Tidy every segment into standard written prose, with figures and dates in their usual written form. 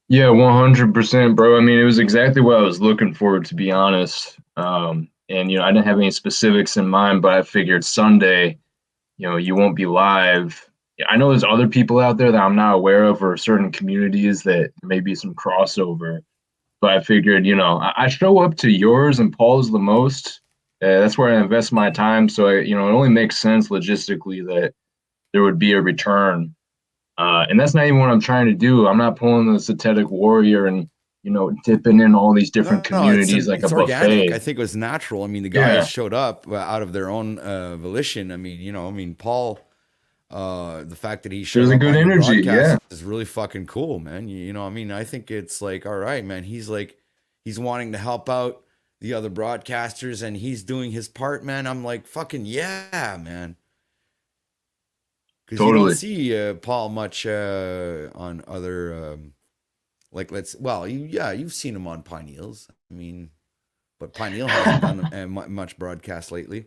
Yeah, 100%, bro. I mean, it was exactly what I was looking for, to be honest. And I didn't have any specifics in mind, but I figured Sunday, you won't be live. Yeah, I know there's other people out there that I'm not aware of, or certain communities that maybe some crossover. But I figured, I show up to yours and Paul's the most. That's where I invest my time. So it only makes sense logistically that there would be a return. And that's not even what I'm trying to do. I'm not pulling the satanic warrior and dipping in all these different No, no, communities like a it's organic. buffet. I think it was natural. I mean, the guys Yeah, showed up out of their own volition. I mean, Paul, the fact that he showed there's a up good on your energy. broadcast Yeah, is really fucking cool, man. I mean, I think it's like, all right, man. He's wanting to help out the other broadcasters, and he's doing his part, man. I'm like, fucking yeah, man. Because you don't totally. see Paul much on other like you've seen him on Pineals. I mean, but Pineal hasn't done much broadcast lately.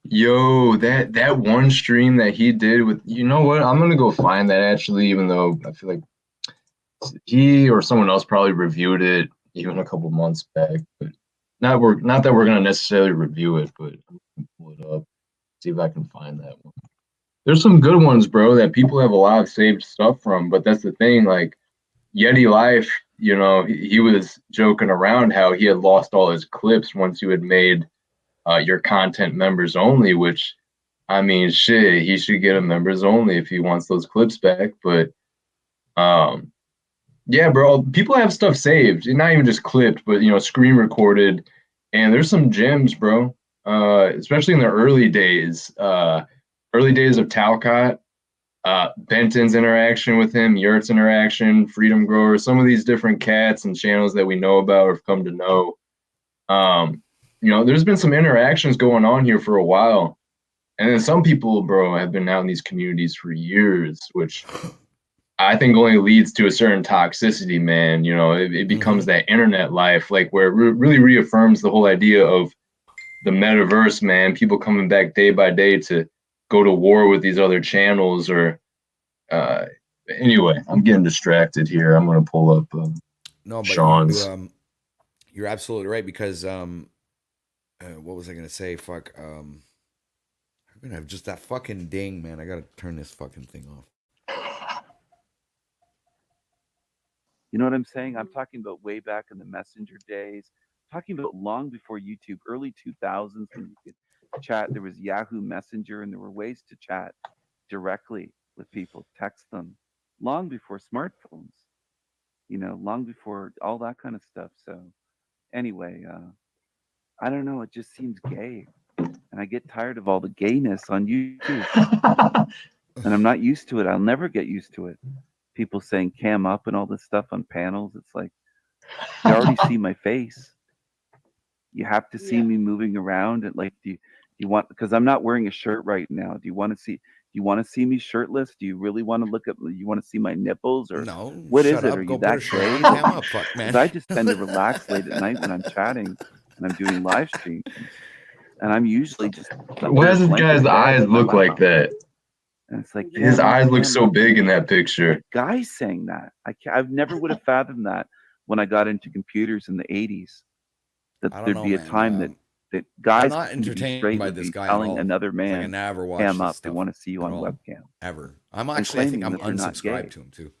Yo, that one stream that he did with, you know what? I'm gonna go find that actually, even though I feel like he or someone else probably reviewed it even a couple months back. But not that we're gonna necessarily review it, but I'm gonna pull it up, see if I can find that one. There's some good ones, bro, that people have a lot of saved stuff from. But that's the thing, like Yeti Life, he was joking around how he had lost all his clips once you had made your content members only, which I mean, shit, he should get a members only if he wants those clips back. But um, yeah, bro, people have stuff saved, and not even just clipped, but screen recorded. And there's some gems, bro. Especially in the early days of Talcott, Benton's interaction with him, Yurt's interaction, Freedom Grower, some of these different cats and channels that we know about or have come to know. There's been some interactions going on here for a while. And then some people, bro, have been out in these communities for years, which I think only leads to a certain toxicity, man. It becomes Mm-hmm. that internet life, like where it really reaffirms the whole idea of the metaverse, man. People coming back day by day to go to war with these other channels or uh, anyway, I'm getting distracted here. I'm gonna pull up No, but Sean's. you're absolutely right because what was I gonna say? Fuck, I'm gonna have just that fucking ding, man. I gotta turn this fucking thing off. You know what I'm saying? I'm talking about way back in the messenger days, talking about long before YouTube, early 2000s when you could chat. There was Yahoo Messenger and there were ways to chat directly with people, text them, long before smartphones, long before all that kind of stuff. So, anyway, I don't know. It just seems gay. And I get tired of all the gayness on YouTube. And I'm not used to it. I'll never get used to it. People saying cam up and all this stuff on panels. It's like, you already see my face. You have to see Yeah. me moving around. And like, do you want, because I'm not wearing a shirt right now. Do you want to see me shirtless? Do you really want to look at, you want to see my nipples or No, what shut is it? Are up. you Go put a that shirt gay? on. Cam up, fuck, Because man. I just tend to relax late at night when I'm chatting and I'm doing live streams. And I'm usually just up Why there does this blanket guy's bed eyes with my look like laptop. that? And it's like, His cam up, eyes look cam so up. big in that But picture. guys saying that, I've never would have fathomed that when I got into computers in the 80s, that I don't there'd know, be a man. time that I'm guys not claiming to be entertained straight by would this be guy at telling all. another It's like I man, never watch cam his up, they stuff want to see you at on all, webcam, ever. and I think claiming I'm that they're not unsubscribed gay. to him too.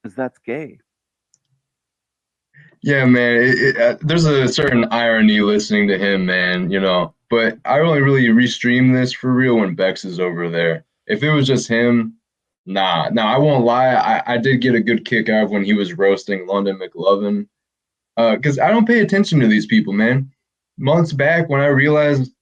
Because that's gay. Yeah, man. There's a certain irony listening to him, man. But I only really restream this for real when Bex is over there. If it was just him, nah. Now I won't lie. I did get a good kick out of when he was roasting London McLovin. Because I don't pay attention to these people, man. Months back when I realized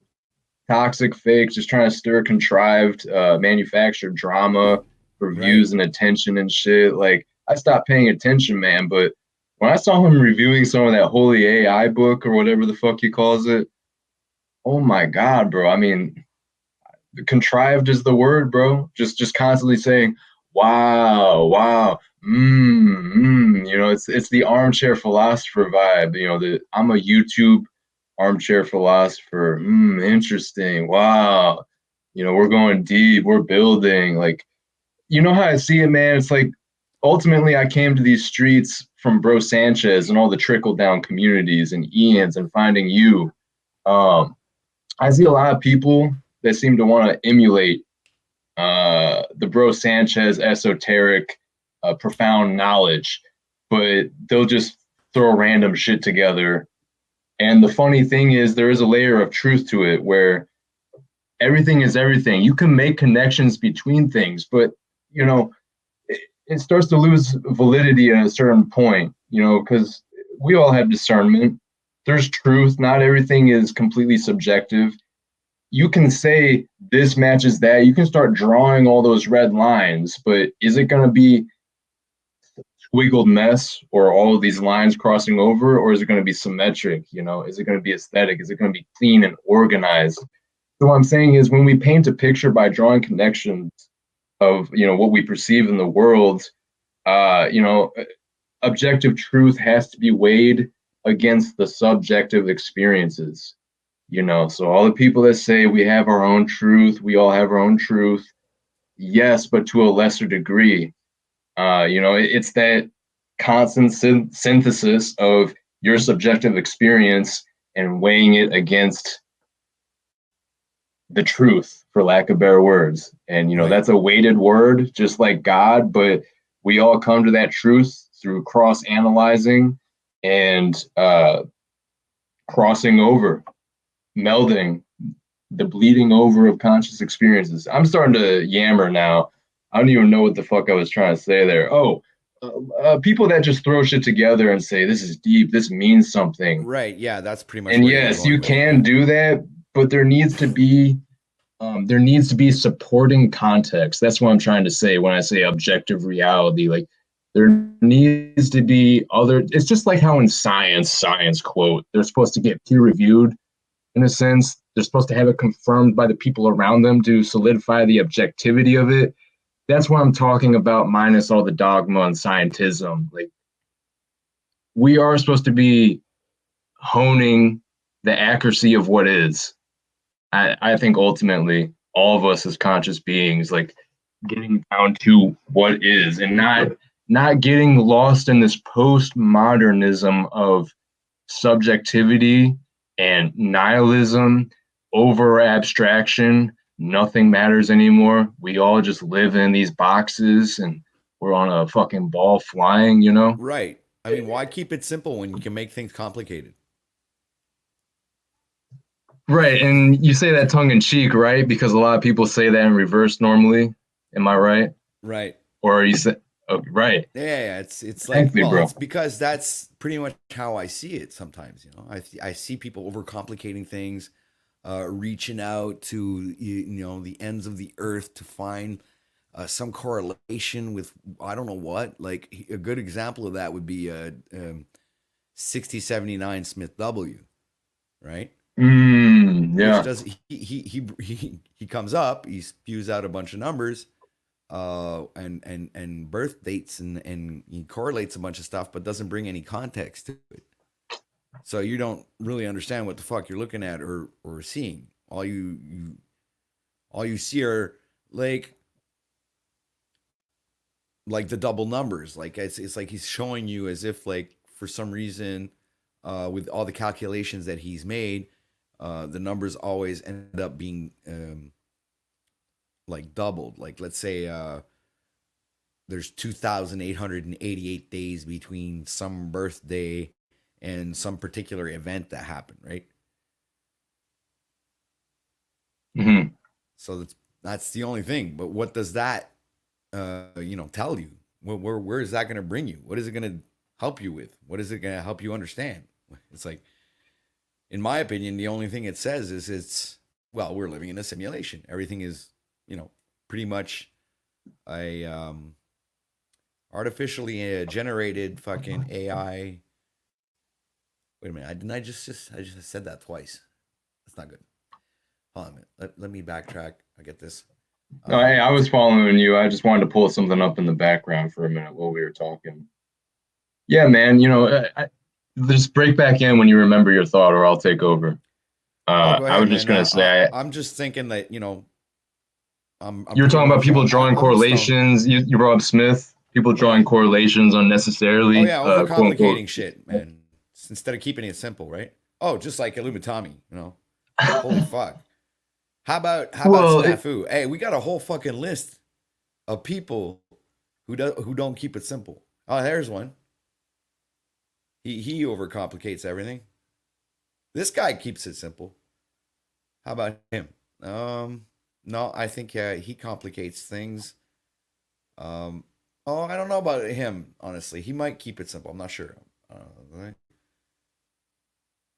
toxic fakes just trying to stir contrived, manufactured drama for Right. views and attention and shit. Like I stopped paying attention, man. But when I saw him reviewing some of that holy AI book or whatever the fuck he calls it, oh my god, bro. I mean, contrived is the word, bro. Just constantly saying, "Wow, wow." It's the armchair philosopher vibe. I'm a YouTube armchair philosopher. Interesting. Wow. We're going deep. We're building. Like, you know how I see it, man. It's like ultimately I came to these streets from Bro Sanchez and all the trickle down communities and Ian's and finding you. I see a lot of people that seem to want to emulate the Bro Sanchez esoteric, profound knowledge, but they'll just throw random shit together. And the funny thing is, there is a layer of truth to it where everything is everything. You can make connections between things, but you know, it starts to lose validity at a certain point, you know, because we all have discernment. There's truth. Not everything is completely subjective. You can say this matches that. You can start drawing all those red lines, but is it going to be squiggled mess or all of these lines crossing over, or is it going to be symmetric? You know, is it going to be aesthetic? Is it going to be clean and organized? So what I'm saying is, when we paint a picture by drawing connections of, you know, what we perceive in the world, you know, objective truth has to be weighed against the subjective experiences. You know, so all the people that say we have our own truth, we all have our own truth, yes, but to a lesser degree. You know, it's that constant synthesis of your subjective experience and weighing it against the truth, for lack of better words. And, you know, Right. that's a weighted word, just like God, but we all come to that truth through cross analyzing and crossing over, melding, the bleeding over of conscious experiences. I'm starting to yammer now. I don't even know what the fuck I was trying to say there. Oh, people that just throw shit together and say this is deep, this means something. Right. Yeah, that's pretty much And where you're yes, you going with it. can do that, but there needs to be supporting context. That's what I'm trying to say when I say objective reality. Like, there needs to be other. It's just like how in science quote, they're supposed to get peer reviewed. In a sense, they're supposed to have it confirmed by the people around them to solidify the objectivity of it. That's what I'm talking about, minus all the dogma and scientism. Like, we are supposed to be honing the accuracy of what is. I think ultimately all of us as conscious beings, like, getting down to what is, and not getting lost in this postmodernism of subjectivity and nihilism, over abstraction. Nothing matters anymore. We all just live in these boxes and we're on a fucking ball flying, you know? Right. I mean, why keep it simple when you can make things complicated? Right. And you say that tongue in cheek, right? Because a lot of people say that in reverse normally. Am I right? Right. Or you say, oh, right. Yeah, it's like, Exactly, well, bro. it's because that's pretty much how I see it sometimes, you know. I see people overcomplicating things, reaching out to you know, the ends of the earth to find some correlation with I don't know what. Like a good example of that would be 6079 Smith W, right? Which Yeah. does he comes up, he spews out a bunch of numbers, and birth dates, and he correlates a bunch of stuff, but doesn't bring any context to it. So you don't really understand what the fuck you're looking at or seeing. All you see are like the double numbers. Like it's like he's showing you as if, like, for some reason, with all the calculations that he's made, the numbers always end up being like doubled. Like, let's say there's 2,888 days between some birthday and some particular event that happened, right? Mm-hmm. So that's the only thing. But what does that you know, tell you? Where is that going to bring you? What is it going to help you with? What is it going to help you understand? It's like, in my opinion, the only thing it says is well, we're living in a simulation. Everything is, you know, pretty much a artificially generated fucking AI. Wait a minute, I just said that twice. That's not good. Hold on a minute. Let me backtrack. I get this. No, hey, I was following you. I just wanted to pull something up in the background for a minute while we were talking. Yeah, man. You know, just break back in when you remember your thought, or I'll take over. Oh, go I ahead, was just man. gonna say, I'm just thinking that, you know, I'm you were pretty talking about much people drawing I'm stoned. correlations. You brought up Smith. People drawing correlations unnecessarily. Oh yeah, Quote unquote. overcomplicating shit, man. Instead of keeping it simple, right? Oh, just like Illumitami, you know. Holy fuck. How about Well, snafu? Hey, we got a whole fucking list of people who don't keep it simple. Oh, there's one. He overcomplicates everything. This guy keeps it simple. How about him? No, I think he complicates things. Oh, I don't know about him, honestly. He might keep it simple. I'm not sure. Right?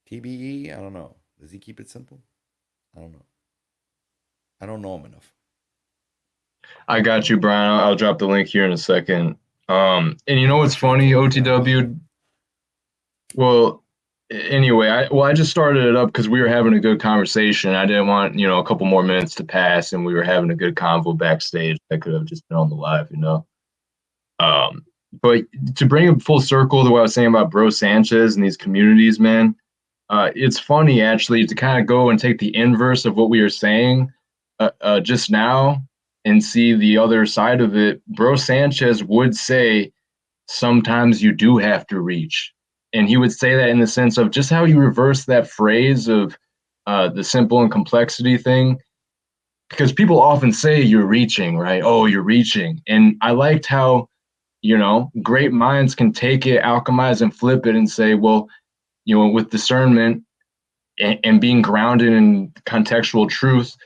TBE, I don't know. Does he keep it simple? I don't know. I don't know him enough. I got you, Brian. I'll drop the link here in a second. And you know what's funny, OTW? Well, anyway, I just started it up because we were having a good conversation. I didn't want, a couple more minutes to pass, and we were having a good convo backstage. I could have just been on the live. But to bring it full circle to what I was saying about Bro Sanchez and these communities, man, it's funny actually to kind of go and take the inverse of what we were saying just now and see the other side of it. Bro Sanchez would say sometimes you do have to reach. And he would say that in the sense of just how you reverse that phrase of the simple and complexity thing. Because people often say you're reaching, right? Oh, you're reaching. And I liked how, great minds can take it, alchemize, and flip it and say, well, with discernment and being grounded in contextual truth,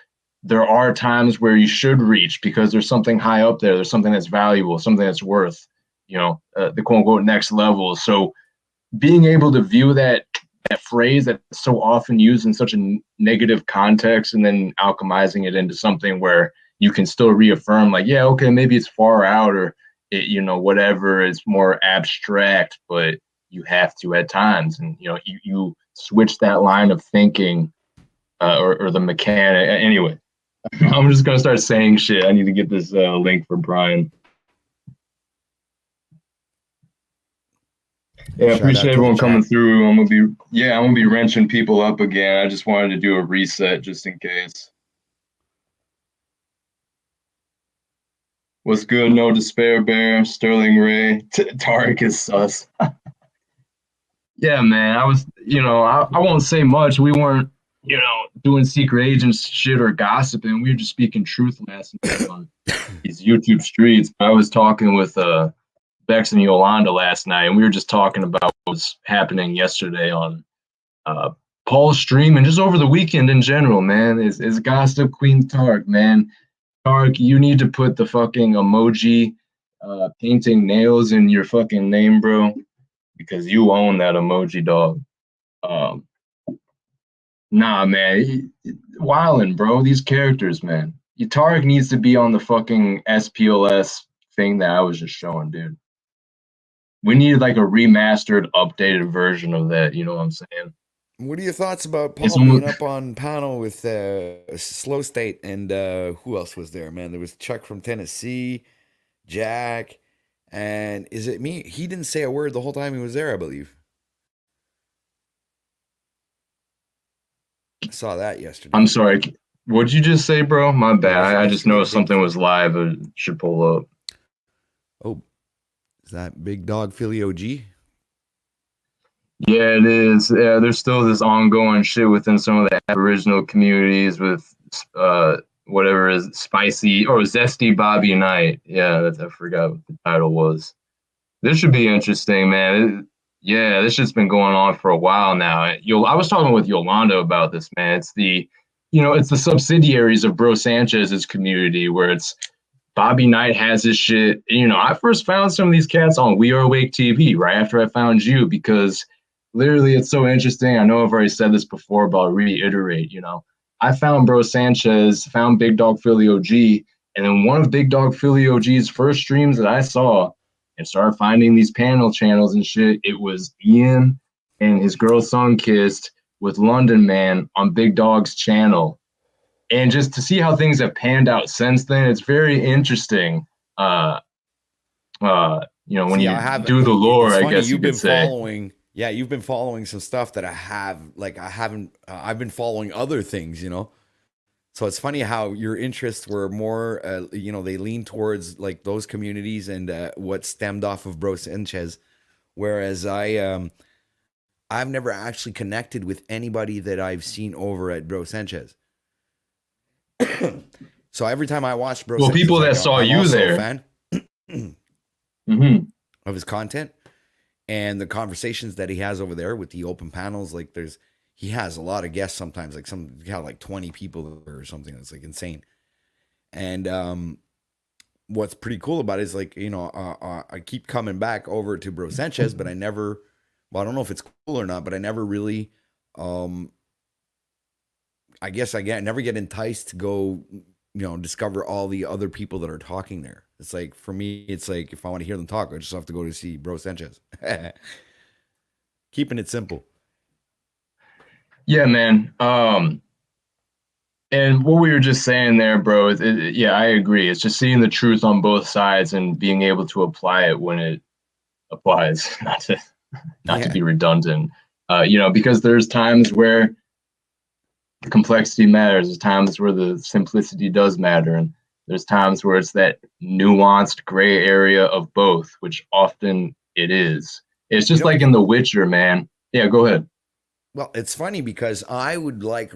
there are times where you should reach because there's something high up there. There's something that's valuable, something that's worth, the quote unquote next level. So being able to view that phrase that's so often used in such a negative context and then alchemizing it into something where you can still reaffirm like, yeah, okay, maybe it's far out or whatever, it's more abstract, but you have to at times. And, you switch that line of thinking or the mechanic. Anyway, I'm just going to start saying shit. I need to get this link for Brian. Yeah, I appreciate everyone coming through. I'm gonna be wrenching people up again. I just wanted to do a reset just in case. What's good? No Despair Bear, Sterling Ray, Tarek is sus. Yeah, man. I was, I won't say much. We weren't, doing secret agents shit or gossiping. We were just speaking truth last night on these YouTube streets. I was talking with Bex and Yolanda last night, and we were just talking about what was happening yesterday on Paul's stream and just over the weekend in general, man. Is Gossip Queen Tark, man. Tark, you need to put the fucking emoji painting nails in your fucking name, bro, because you own that emoji, dog. Nah, man. Wildin', bro. These characters, man. Tark needs to be on the fucking SPLS thing that I was just showing, dude. We need like a remastered, updated version of that. You know what I'm saying? What are your thoughts about Paul being up on panel with Slow State and who else was there, man? There was Chuck from Tennessee, Jack, and is it me? He didn't say a word the whole time he was there, I believe. I saw that yesterday. I'm sorry. What'd you just say, bro? My bad. I just noticed something was live. It should pull up. Oh. Is that Big Dog Philly OG? Yeah, it is. Yeah, there's still this ongoing shit within some of the Aboriginal communities with whatever is spicy or zesty Bobby Knight. Yeah, I forgot what the title was. This should be interesting, man. This shit's been going on for a while now. I was talking with Yolanda about this, man. It's it's the subsidiaries of Bro Sanchez's community where it's Bobby Knight has his shit. I first found some of these cats on We Are Awake TV right after I found you because literally it's so interesting. I know I've already said this before, but I'll reiterate, I found Bro Sanchez, found Big Dog Philly OG, and then one of Big Dog Philly OG's first streams that I saw and started finding these panel channels and shit, it was Ian and his girl Sunkissed with London Man on Big Dog's channel. And just to see how things have panned out since then, it's very interesting. When you do the lore, I guess you could say. You've been following some stuff that I've been following other things, So it's funny how your interests were more, they lean towards like those communities and what stemmed off of Bro Sanchez, whereas I've never actually connected with anybody that I've seen over at Bro Sanchez. So every time I watch Bro Well, Sanchez, people like that saw I'm you also a there. fan Mm-hmm. of his content and the conversations that he has over there with the open panels. Like he has a lot of guests sometimes, like he had like 20 people or something. That's like insane. And what's pretty cool about it is like, I keep coming back over to Bro Sanchez, but I never, well, I don't know if it's cool or not, but I never really, I guess never get enticed to go, discover all the other people that are talking there. It's like, for me, it's like, if I want to hear them talk, I just have to go to see Bro Sanchez. Keeping it simple. Yeah, man. And what we were just saying there, bro, yeah, I agree. It's just seeing the truth on both sides and being able to apply it when it applies, not to Yeah. be redundant. Because there's times where complexity matters. There's times where the simplicity does matter, and there's times where it's that nuanced gray area of both, which often it is. It's You just know, like in The Witcher, man. Yeah, go ahead. well, it's funny because I would like,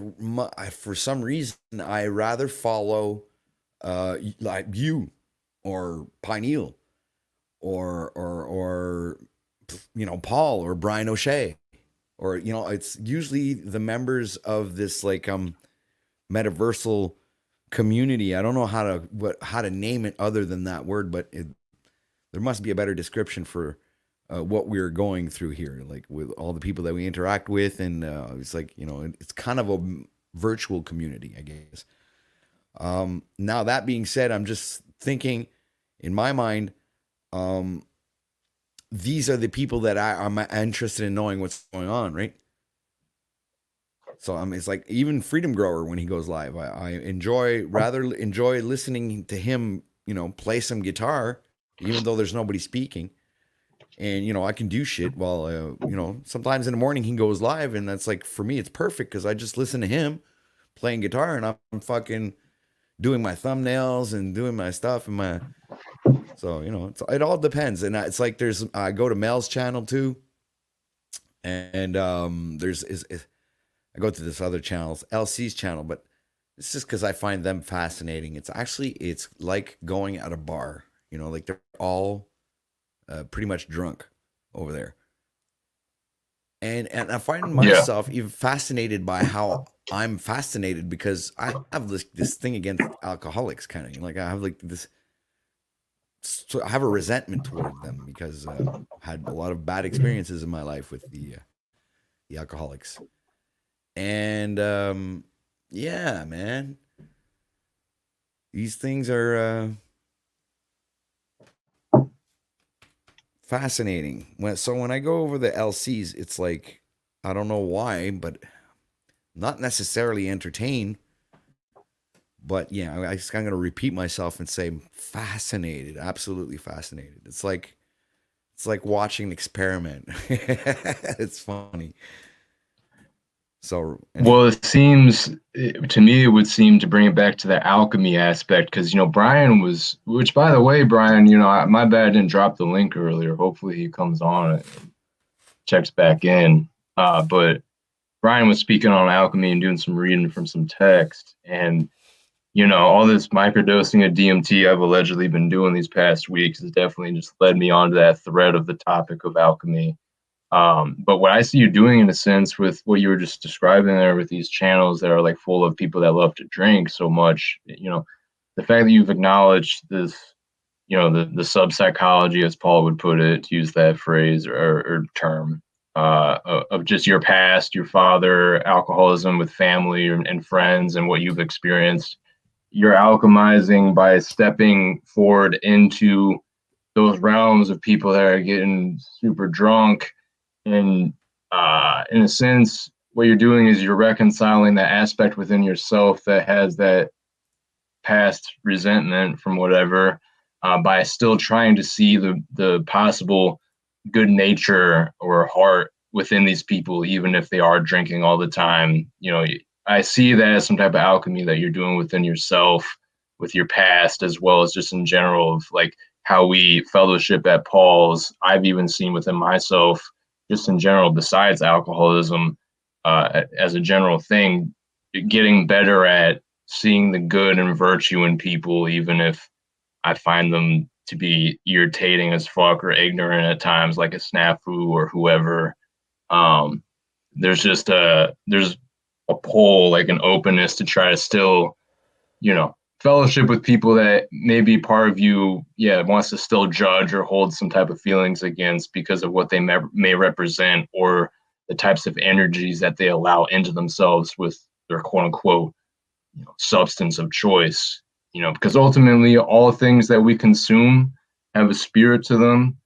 for some reason, I rather follow like you or Pineal or Paul or Brian O'Shea, or it's usually the members of this like metaversal community. I don't know how to name it other than that word, but there must be a better description for what we're going through here, like with all the people that we interact with, and it's like it's kind of a virtual community, I guess. Now that being said, I'm just thinking in my mind, these are the people that I'm interested in knowing what's going on, right? So it's like even Freedom Grower when he goes live, I rather enjoy listening to him, play some guitar, even though there's nobody speaking. And I can do shit while sometimes in the morning he goes live, and that's like, for me it's perfect because I just listen to him playing guitar and I'm fucking doing my thumbnails and doing my stuff and my, so it all depends. And it's like I go to Mel's channel too, and I go to this other channel's LC's channel, but it's just because I find them fascinating. It's like going at a bar, like they're all pretty much drunk over there. And I find Yeah. myself even fascinated by how I'm fascinated, because I have this thing against alcoholics, kind of like I have like this. So I have a resentment toward them because I've had a lot of bad experiences in my life with the alcoholics. And yeah, man, these things are fascinating. When I go over the LCs, it's like, I don't know why, but not necessarily entertained. But yeah, I'm going to repeat myself and say fascinated, absolutely fascinated. It's like watching an experiment. It's funny. So anyway. Well, to me, it would seem to bring it back to the alchemy aspect because, Brian was, which by the way, Brian, my bad I didn't drop the link earlier. Hopefully he comes on and checks back in. But Brian was speaking on alchemy and doing some reading from some text. And, all this microdosing of DMT I've allegedly been doing these past weeks has definitely just led me onto that thread of the topic of alchemy. But what I see you doing, in a sense, with what you were just describing there with these channels that are like full of people that love to drink so much, the fact that you've acknowledged this, the sub psychology, as Paul would put it, to use that phrase or term, of just your past, your father, alcoholism with family and friends, and what you've experienced. You're alchemizing by stepping forward into those realms of people that are getting super drunk. And in a sense, what you're doing is you're reconciling that aspect within yourself that has that past resentment from whatever, by still trying to see the possible good nature or heart within these people, even if they are drinking all the time. I see that as some type of alchemy that you're doing within yourself, with your past, as well as just in general of like how we fellowship at Paul's. I've even seen within myself, just in general, besides alcoholism, as a general thing, getting better at seeing the good and virtue in people, even if I find them to be irritating as fuck or ignorant at times, like a snafu or whoever. Um, there's a pull, like an openness to try to still, fellowship with people that maybe part of you, wants to still judge or hold some type of feelings against because of what they may represent or the types of energies that they allow into themselves with their quote unquote, substance of choice, because ultimately all things that we consume have a spirit to them.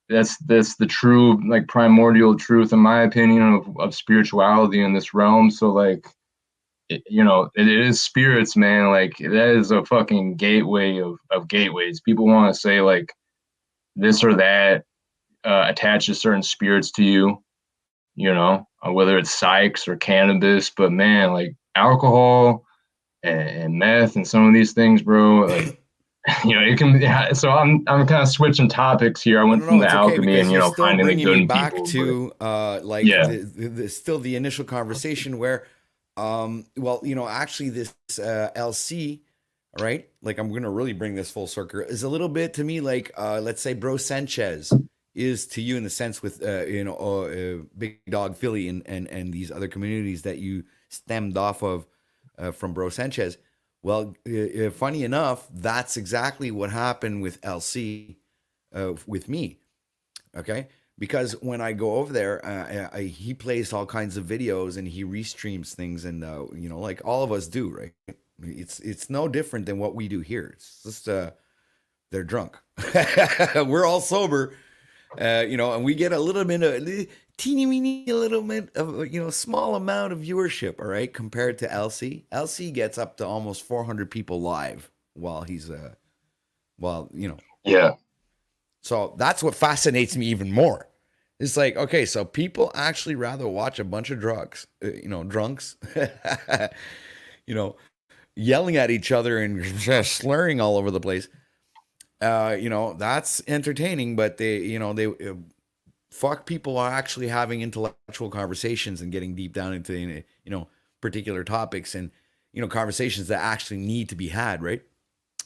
That's the true, like, primordial truth, in my opinion, of spirituality in this realm. So like, it is spirits, man. Like, that is a fucking gateway of gateways. People want to say like this or that attaches certain spirits to you, whether it's psychs or cannabis, but man, like alcohol and meth and some of these things, bro, like, it can. Yeah, so I'm kind of switching topics here. I went from No, the it's okay alchemy and because you're still finding the bringing good me in back people, but to like yeah, still the initial conversation where well, actually this LC, all right, like I'm gonna really bring this full circle, is a little bit to me like let's say Bro Sanchez is to you in the sense with Big Dog Philly and these other communities that you stemmed off of from Bro Sanchez. Well, funny enough, that's exactly what happened with LC with me. Okay. Because when I go over there, he plays all kinds of videos and he restreams things, and like all of us do, right? It's no different than what we do here. It's just they're drunk, we're all sober, and we get a little bit of teeny weeny, a little bit of small amount of viewership, all right, compared to LC. LC gets up to almost 400 people live while he's yeah, so that's what fascinates me even more. It's like, okay, so people actually rather watch a bunch of drunks, drunks, you know, yelling at each other and just slurring all over the place. That's entertaining, but they fuck people are actually having intellectual conversations and getting deep down into particular topics and conversations that actually need to be had, right?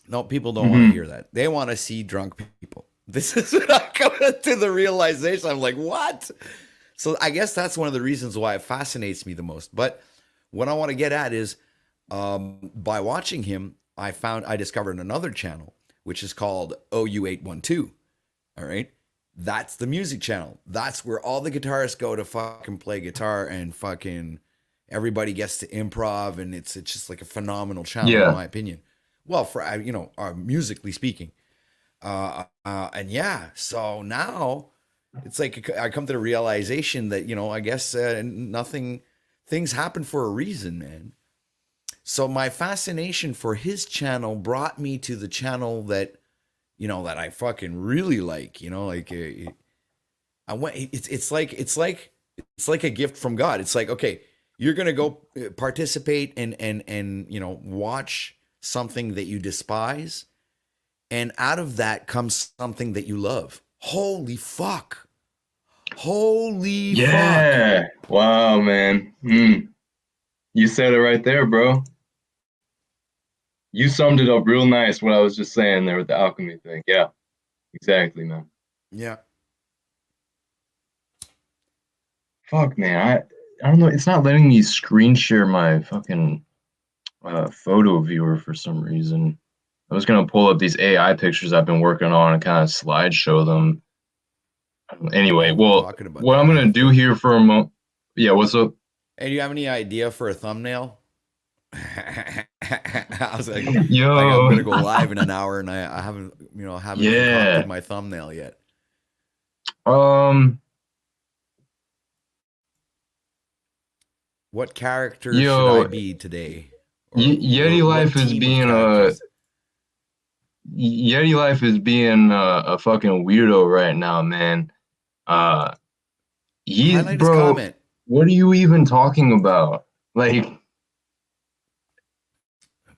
No, people don't want to hmm hear that. They want to see drunk people. This is what I come to the realization. I'm like, what? So I guess that's one of the reasons why it fascinates me the most. But what I want to get at is, by watching him, I discovered another channel which is called OU812. All right, that's the music channel. That's where all the guitarists go to fucking play guitar, and fucking everybody gets to improv, and it's just like a phenomenal channel in yeah, my opinion. Well, for musically speaking. And yeah, so now it's like I come to the realization that, I guess things happen for a reason, man. So my fascination for his channel brought me to the channel that, that I fucking really like, I went, it's like a gift from God. It's like, okay, you're going to go participate and watch something that you despise, and out of that comes something that you love. Holy fuck. Holy fuck. yeah. Wow, man. You said it right there, bro. You summed it up real nice. What I was just saying there with the alchemy thing. Yeah, exactly, man. Yeah. Fuck, man. I don't know. It's not letting me screen share my fucking photo viewer for some reason. I was gonna pull up these AI pictures I've been working on and kind of slideshow them. Anyway, While we're well, talking about what that, I'm I gonna have do to. here for a moment. Yeah, what's up? Hey, do you have any idea for a thumbnail? I was like, I'm Yo, gonna go live in an hour, and I haven't concocted yeah. my thumbnail yet. Um, What character should I yo, be today, or Yeti what life is team of being a characters? Yeti life is being a fucking weirdo right now, man. Uh, Highlight his bro, comment. what are you even talking about? Like,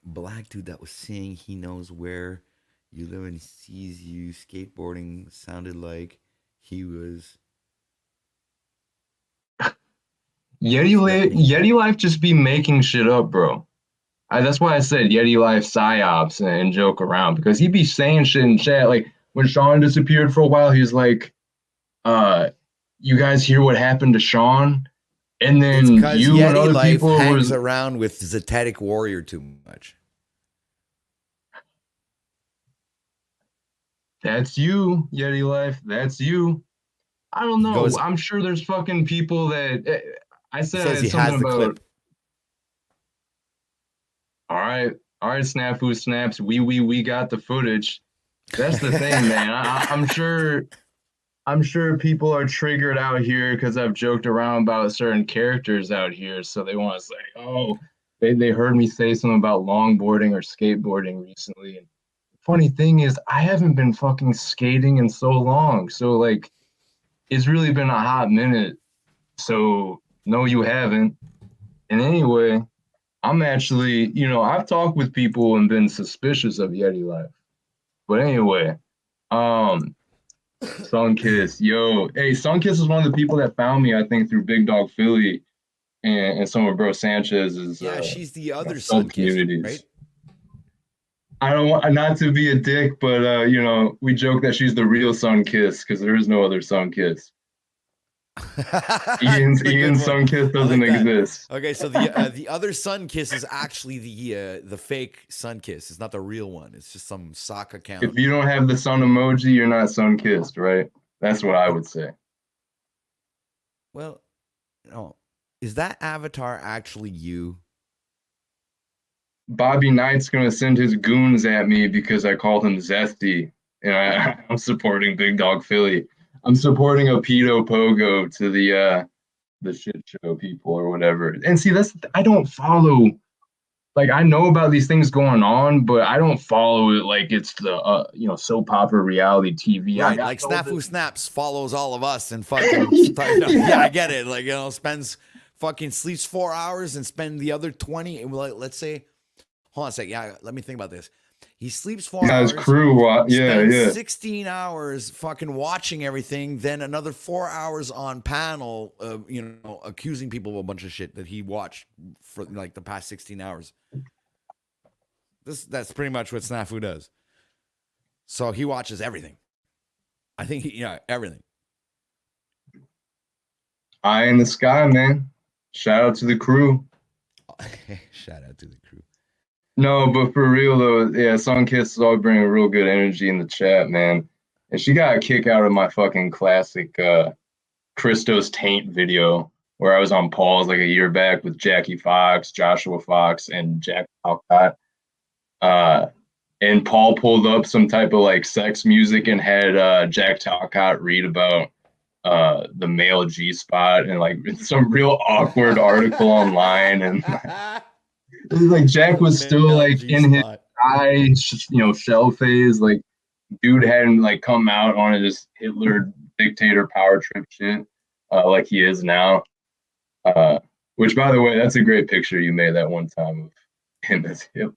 black dude that was saying he knows where you live and he sees you skateboarding sounded like he was threatening. Yeti Life just be making shit up, bro. That's why I said Yeti Life psyops and joke around because he'd be saying shit in chat. Like when Sean disappeared for a while, he's like, you guys hear what happened to Sean? And It's then because you and Yeti other Life people hangs was around with Zetetic Warrior too much. that's you, Yeti Life. That's you. I don't He know. goes, I'm sure there's fucking people that I he said says he something has the about, clip. all right, Snafu Snaps. We got the footage. That's the thing, man. I'm sure people are triggered out here because I've joked around about certain characters out here, so they want to say, "Oh, they heard me say something about longboarding or skateboarding recently." And funny thing is, I haven't been fucking skating in so long, so like it's really been a hot minute. So no, you haven't. And anyway, I'm actually, I've talked with people and been suspicious of Yeti Life. But anyway, um, Sunkiss, yo, hey, Sunkiss is one of the people that found me, I think, through Big Dog Philly and some of Bro Sanchez's Yeah, she's the other sub sun kiss, communities. right? I don't want not to be a dick, but we joke that she's the real Sunkiss because there is no other Sunkiss. That's a good Ian's one. Sunkiss I doesn't like that. exist. Okay, so the other sun kiss is actually the fake sun kiss. It's not the real one. It's just some sock account. If you don't have the sun emoji, you're not Sunkissed, right? That's what I would say. Well, is that avatar actually you? Bobby Knight's gonna send his goons at me because I called him Zesty, and I'm supporting Big Dog Philly. I'm supporting a pedo pogo to the shit show people or whatever. And see, I don't follow. Like I know about these things going on, but I don't follow it like it's the soap opera reality TV. I Right, got like told Snafu this. Snaps follows all of us and fucking yeah, I get it. Like spends fucking sleeps 4 hours and spend the other 20. Let's say, hold on a sec. Yeah, let me think about this. He sleeps 4 His hours. crew, yeah, Spends yeah. 16 hours fucking watching everything, then another 4 hours on panel, accusing people of a bunch of shit that he watched for like the past 16 hours. That's pretty much what Snafu does. So he watches everything. I think everything. Eye in the sky, man. Shout out to the crew. Shout out to the crew. No, but for real though, yeah, Sunkiss is always bringing real good energy in the chat, man. And she got a kick out of my fucking classic Christos Taint video where I was on Paul's like a year back with Jackie Fox, Joshua Fox, and Jack Alcott. And Paul pulled up some type of like sex music and had Jack Talcott read about the male G spot and like some real awkward article online. And like Jack was still like in his shell phase. Like dude hadn't like come out on his Hitler dictator power trip shit like he is now. Which by the way, that's a great picture you made that one time of him as Hitler.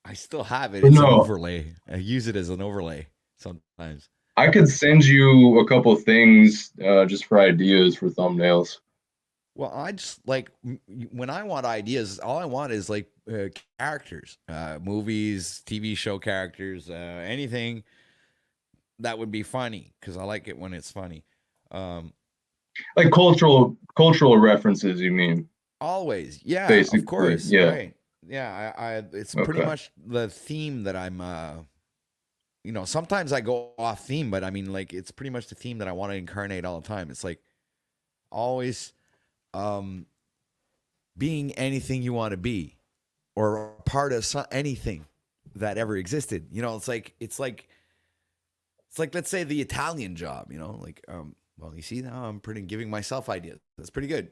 I still have it. But It's an no, overlay. I use it as an overlay sometimes. I could send you a couple things just for ideas for thumbnails. Well, I just like when I want ideas, all I want is like characters, movies, TV show characters, anything that would be funny because I like it when it's funny. Like cultural references, you mean? Always, yeah, Basically, of course, yeah. right? Yeah, I it's pretty much the theme that I'm. Sometimes I go off theme, but I mean, like, it's pretty much the theme that I want to incarnate all the time. It's like always, being anything you want to be, or a part of anything that ever existed. It's like let's say the Italian job. Well, you see now I'm giving myself ideas. That's pretty good.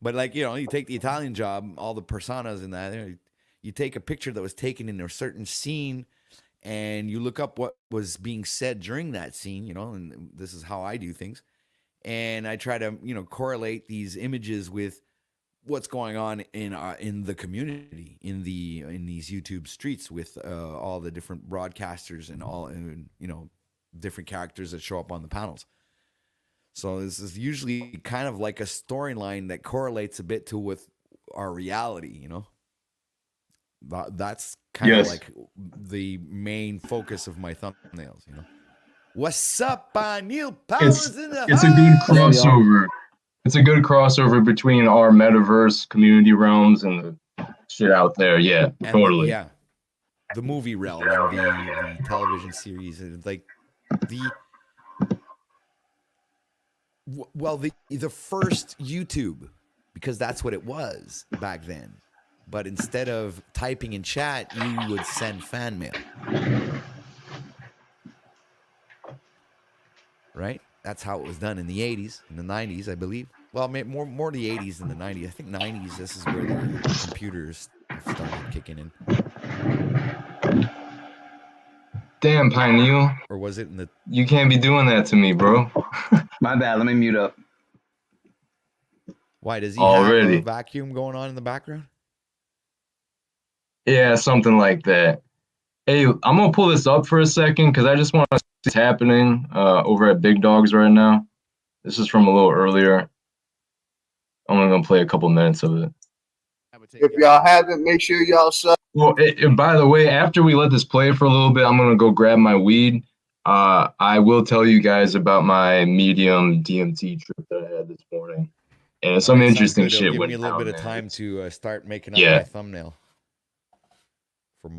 But like, you take the Italian job, all the personas in that, you take a picture that was taken in a certain scene and you look up what was being said during that scene, and this is how I do things. And I try to, correlate these images with what's going on in the community, in these YouTube streets with all the different broadcasters and different characters that show up on the panels. So this is usually kind of like a storyline that correlates a bit to with our reality, you know. That's kind of Yes. like the main focus of my thumbnails, you know. What's up, Neil Powers in the It's a good house? crossover. It's a good crossover between our metaverse community realms and the shit out there. Yeah, And totally. the movie realm and the television series and like the first YouTube, because that's what it was back then. But instead of typing in chat, you would send fan mail. Right? That's how it was done in the 80s, in the 90s, I believe. Well, more the 80s than the 90s. I think 90s, this is where the computers started kicking in. Damn, Pineal. Or was it in the... You can't be doing that to me, bro. My bad. Let me mute up. Why, does he Already. have a vacuum going on in the background? Yeah, something like that. Hey, I'm gonna pull this up for a second because I just want to see what's happening over at Big Dogs right now. This is from a little earlier. I'm only gonna play a couple minutes of it. If y'all haven't, make sure y'all sub. Well, by the way, after we let this play for a little bit, I'm gonna go grab my weed. I will tell you guys about my medium DMT trip that I had this morning, and some interesting shit Give went me a little down, bit of man. time to start making up my thumbnail from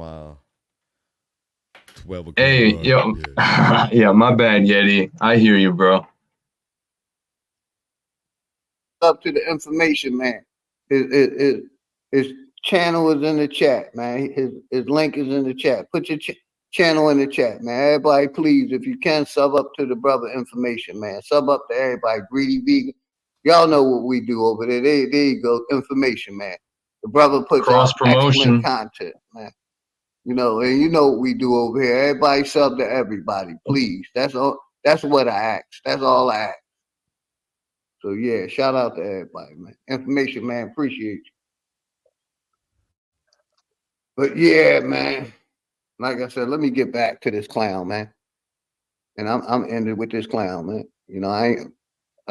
12 o'clock. Hey, yo, yeah, my bad, Yeti. I hear you, bro. Up to the information, man. His channel is in the chat, man. His link is in the chat. Put your channel in the chat, man. Everybody, please, if you can, sub up to the brother information, man. Sub up to everybody. Greedy Vegan. Y'all know what we do over there. There you go. Information, man. The brother puts out excellent content, man. You know, and you know what we do over here. Everybody sub to everybody, please. That's all. That's what I ask. That's all I ask. So yeah, shout out to everybody, man. Information, man. Appreciate you. But yeah, man. Like I said, let me get back to this clown, man. And I'm ended with this clown, man. You know, I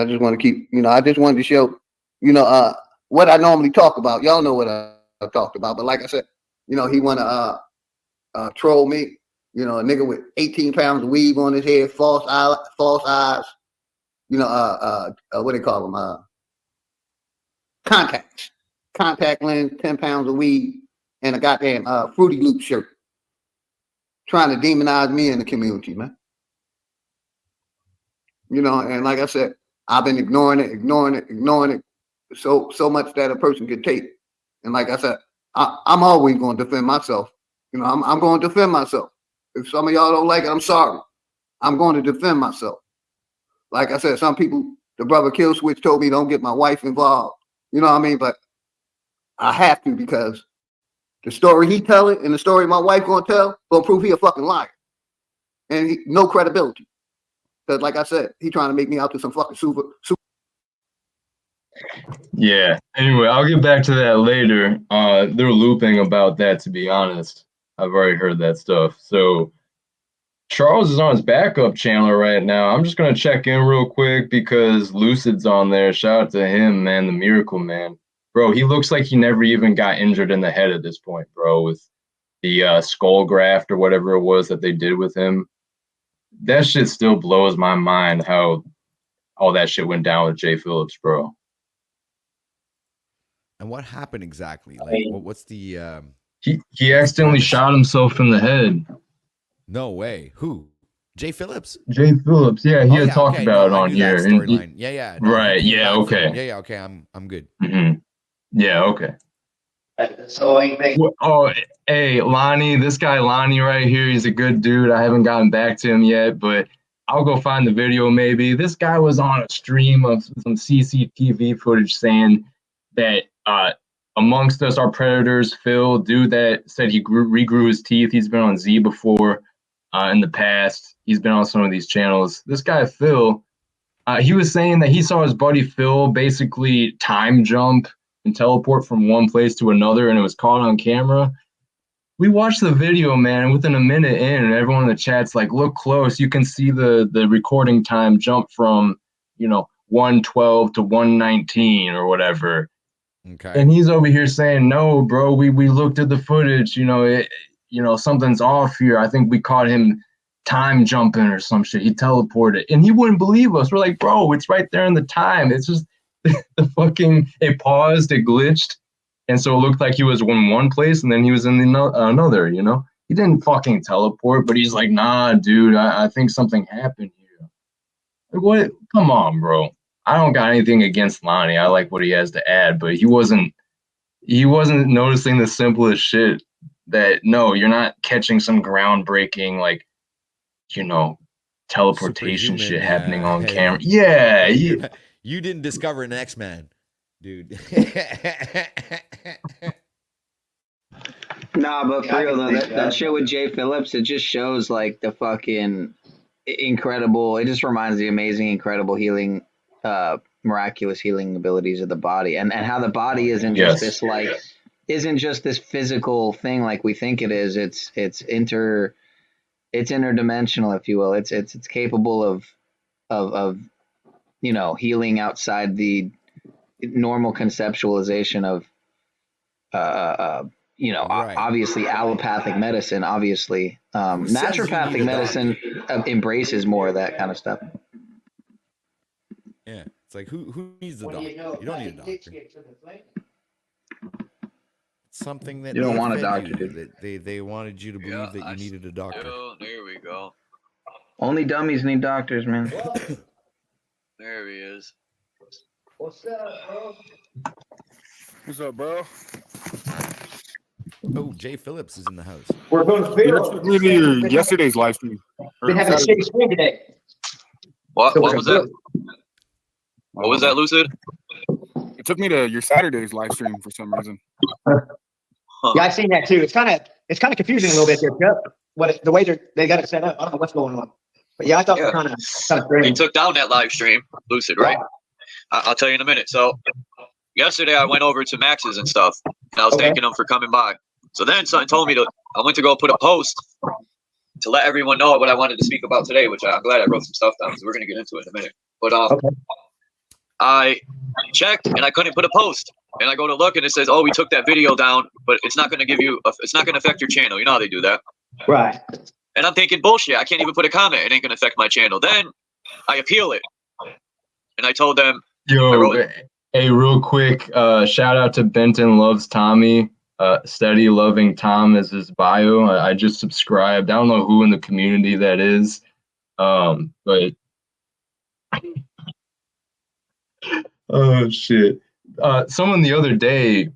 just want to keep. You know, I just wanted to show. You know, what I normally talk about. Y'all know what I talked about. But like I said, you know, he want to troll me. You know, a nigga with 18 pounds of weave on his head, false eyes. You know, what do they call them? Contacts, contact lens, 10 pounds of weed, and a goddamn Fruity Loop shirt. Trying to demonize me in the community, man. You know, and like I said, I've been ignoring it, so much that a person could take. And like I said, I'm always going to defend myself. You know, I'm going to defend myself. If some of y'all don't like it, I'm sorry. I'm going to defend myself. Like I said, some people, the brother Kill Switch told me don't get my wife involved. You know what I mean? But I have to, because the story he telling and the story my wife gonna tell gonna prove he a fucking liar. And no credibility. Because like I said, he trying to make me out to some fucking super. Yeah. Anyway, I'll get back to that later. They're looping about that, to be honest. I've already heard that stuff. So Charles is on his backup channel right now. I'm just gonna check in real quick because Lucid's on there. Shout out to him, man, the Miracle Man. Bro, he looks like he never even got injured in the head at this point, bro, with the skull graft or whatever it was that they did with him. That shit still blows my mind how all that shit went down with Jay Phillips, bro. And what happened exactly? Like, what's the... He accidentally shot himself in the head. No way. Who? Jay Phillips? Jay Phillips, yeah, he had talked about it on here. Storyline. Yeah. No, right, yeah, okay. Yeah, okay, I'm good. Mm-hmm. Yeah, okay. So anything. Oh, hey, Lonnie, this guy Lonnie right here, he's a good dude. I haven't gotten back to him yet, but I'll go find the video maybe. This guy was on a stream of some CCTV footage saying that amongst us are predators. Phil, dude that said he regrew his teeth. He's been on Z before in the past. He's been on some of these channels. This guy, Phil, he was saying that he saw his buddy Phil basically time jump and teleport from one place to another, and it was caught on camera. We watched the video, man. Within a minute in, and everyone in the chat's like, "Look close. You can see the recording time jump from 112 to 119 or whatever." Okay. And he's over here saying, "No, bro. We looked at the footage. Something's off here. I think we caught him time jumping or some shit. He teleported," and he wouldn't believe us. We're like, "Bro, it's right there in the time. It's just it paused, it glitched." And so it looked like he was in one place and then he was in another, He didn't fucking teleport, but he's like, "Nah, dude, I think something happened here." Like, what? Come on, bro. I don't got anything against Lonnie. I like what he has to add, but he wasn't noticing the simplest shit that, no, you're not catching some groundbreaking, teleportation shit happening on camera. Yeah. You didn't discover an X-Man. Dude. Nah, but for real though, that show with Jay Phillips, it just shows like the fucking incredible. It just reminds the amazing, incredible healing, miraculous healing abilities of the body, and how the body isn't just this isn't just this physical thing like we think it is. It's interdimensional, if you will. It's capable of healing outside the normal conceptualization of Right. obviously allopathic medicine, obviously naturopathic medicine embraces more of that kind of stuff. Yeah, it's like who needs a doctor? You don't need a doctor. It's something that You don't they want a fed doctor, you, dude. that they wanted you to believe that you needed a doctor. There we go. Only dummies need doctors, man. There he is. What's up, bro? What's up, bro? Oh, Jay Phillips is in the house. We're going to You Vero. took me to your yesterday's live stream. Or Been having a Saturday. shitty stream today. What? So What we're was gonna that? What was that, Lucid? It took me to your Saturday's live stream for some reason. Huh. Yeah, I've seen that too. It's kind of confusing a little bit there, Chuck. The way they got it set up, I don't know what's going on. But yeah, I thought Yeah. kind of They strange. took down that live stream, Lucid, right? I'll tell you in a minute. So yesterday I went over to Max's and stuff, and I was Okay. thanking them for coming by. So then something told me I went to go put a post to let everyone know what I wanted to speak about today, which I'm glad I wrote some stuff down, so we're going to get into it in a minute. But Okay. I checked and I couldn't put a post. And I go to look and it says, "Oh, we took that video down, but it's not going to it's not going to affect your channel." You know how they do that. Right. And I'm thinking, bullshit, I can't even put a comment. It ain't going to affect my channel. Then I appeal it. And I told them, Hey, real quick, shout out to Benton Loves Tommy. Steady Loving Tom is his bio. I just subscribed. I don't know who in the community that is. But oh shit. Someone the other day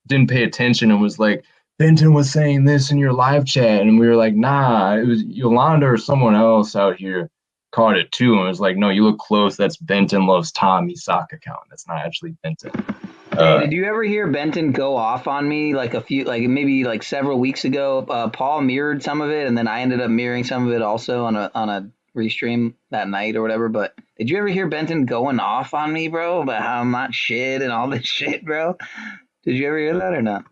didn't pay attention and was like, "Benton was saying this in your live chat," and we were like, "Nah, it was Yolanda or someone else out here caught it too," and it was like, "No, you look close. That's Benton Loves Tommy sock account. That's not actually Benton." Hey, did you ever hear Benton go off on me maybe several weeks ago? Paul mirrored some of it, and then I ended up mirroring some of it also on a restream that night or whatever. But did you ever hear Benton going off on me, bro, about how I'm not shit and all this shit, bro? Did you ever hear that or not?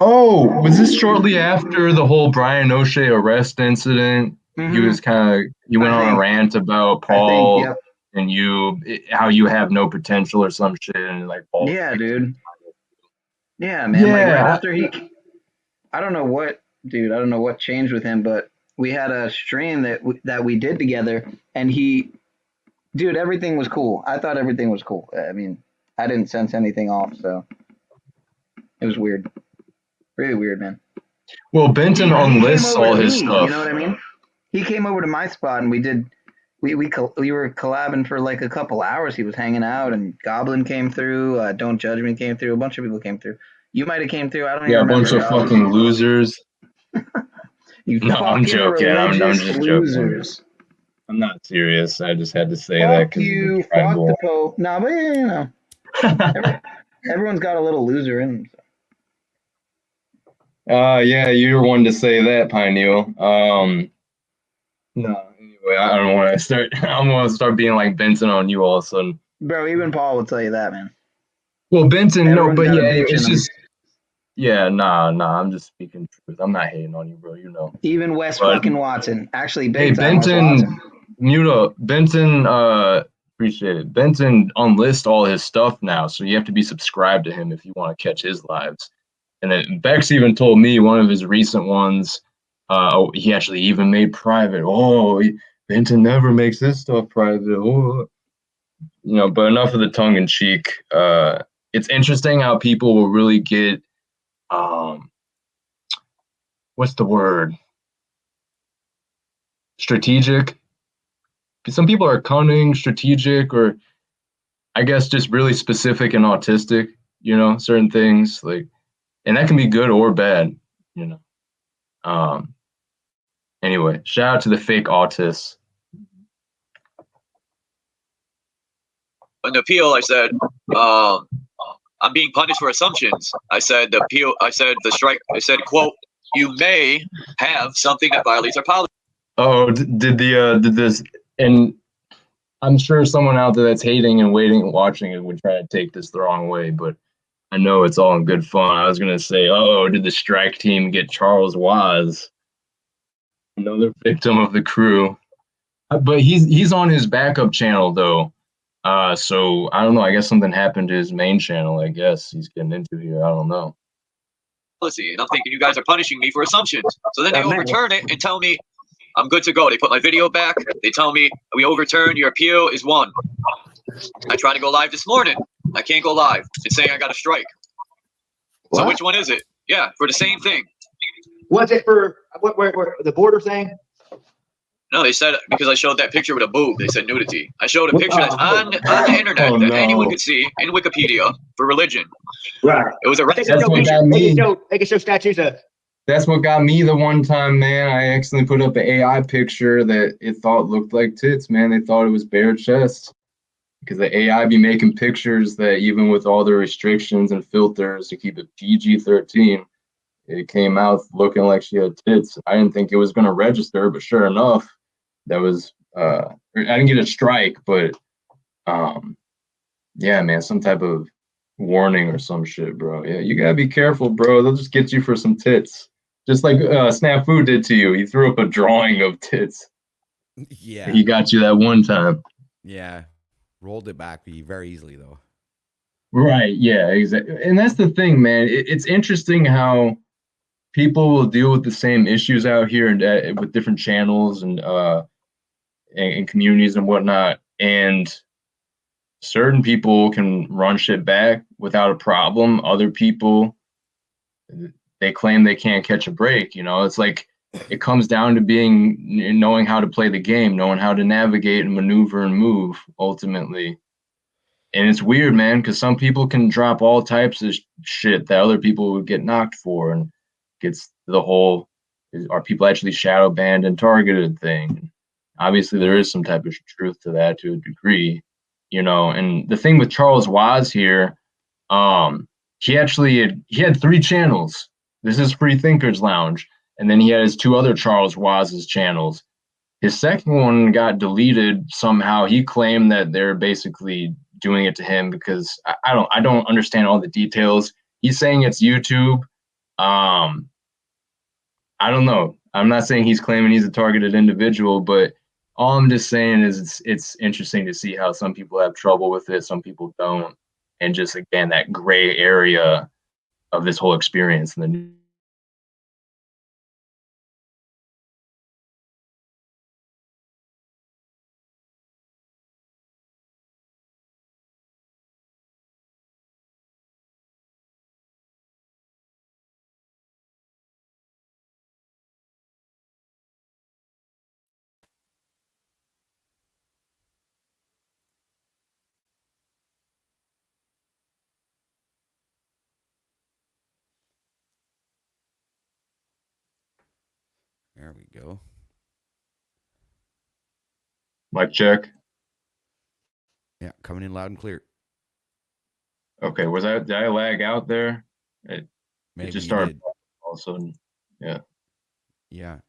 Oh, was this shortly after the whole Brian O'Shea arrest incident? Mhm. He was he went on a rant about Paul yep. and how you have no potential or some shit, and like Paul. Yeah, dude. Yeah, man. Yeah. Like right after I don't know what changed with him, but we had a stream that we did together, and dude, everything was cool. I thought everything was cool. I mean, I didn't sense anything off, so it was weird. Really weird, man. Well, Benton He came unlists over all to his me, stuff. you know what I mean? He came over to my spot, and we were collabing for like a couple hours. He was hanging out, and Goblin came through. Don't Judge Me came through. A bunch of people came through. You might have came through. I don't even Yeah, a remember. bunch of fucking losers. You No, I'm fucking joking. I'm religious just joking. losers. I'm not serious. I just had to say Fuck that because you. Fuck the Pope. No, but you know, everyone's got a little loser in them. Yeah, you're one to say that, Pineal. No, anyway, I don't want to start. I'm going to start being like Benton on you all of a sudden. Bro, even Paul will tell you that, man. Well, Benton, Everyone's no, but got a yeah, bitch in it's them. just yeah, nah. I'm just speaking truth. I'm not hating on you, bro. You know. Even Wes But fucking Watson. Actually, hey, big time Wes Watson. Benton, appreciate it. Benton unlists all his stuff now, so you have to be subscribed to him if you want to catch his lives. And Bex even told me one of his recent ones, he actually even made private. Benton never makes his stuff private. Oh, you know, but enough of the tongue in cheek. It's interesting how people will really get, what's the word? Strategic. Some people are cunning, strategic, or I guess just really specific and autistic, you know, certain things like, and that can be good or bad, you know. Um, anyway, shout out to the fake autists. In the appeal, I said, I'm being punished for assumptions. I said the appeal. I said the strike. I said, "quote You may have something that violates our policy." Oh, did this? And I'm sure someone out there that's hating and waiting and watching it would try to take this the wrong way, but I know it's all in good fun. I was gonna say, oh, did the strike team get Charles Waz, another victim of the crew? But he's on his backup channel though. So I don't know. I guess something happened to his main channel. I guess he's getting into here. I don't know. And I'm thinking you guys are punishing me for assumptions. So then they Oh, man. overturn it and tell me I'm good to go. They put my video back. They tell me we overturn your appeal is won. I tried to go live this morning. I can't go live. It's saying I got a strike. So What? which one is it? Yeah, for the same thing. What's it for? What? Where the border thing? No, they said because I showed that picture with a boob. They said nudity. I showed a picture that's on the internet Oh, that no. anyone could see in Wikipedia for religion. Right. It was a They can That's show what pictures. got me. They can show statues of. That's what got me the one time, man. I accidentally put up an AI picture that it thought looked like tits, man. They thought it was bare chest. Because the AI be making pictures that even with all the restrictions and filters to keep it PG-13, it came out looking like she had tits. I didn't think it was going to register, but sure enough, that was, I didn't get a strike, but yeah, man, some type of warning or some shit, bro. Yeah, you gotta be careful, bro. They'll just get you for some tits. Just like Snafu did to you. He threw up a drawing of tits. Yeah. He got you that one time. Yeah. Rolled it back very easily though. Right, yeah, exactly. And that's the thing, man. It's interesting how people will deal with the same issues out here and with different channels and communities and whatnot. And certain people can run shit back without a problem. Other people, they claim they can't catch a break. You know, it's like it comes down to knowing how to play the game, knowing how to navigate and maneuver and move ultimately. And it's weird, man, because some people can drop all types of shit that other people would get knocked for, and gets the whole are people actually shadow banned and targeted thing. Obviously, there is some type of truth to that to a degree, you know. And the thing with Charles Waz here, he had 3 channels. This is Free Thinkers Lounge, and then he had his 2 other Charles Waz's channels. His second one got deleted somehow. He claimed that they're basically doing it to him because I don't understand all the details. He's saying it's YouTube. I don't know. I'm not saying he's claiming he's a targeted individual, but all I'm just saying is it's interesting to see how some people have trouble with it, some people don't, and just again that gray area of this whole experience. And There we go. mic check. Yeah, coming in loud and clear. Okay, did I lag out there? It Maybe just you started did. all of a sudden. Yeah. Yeah.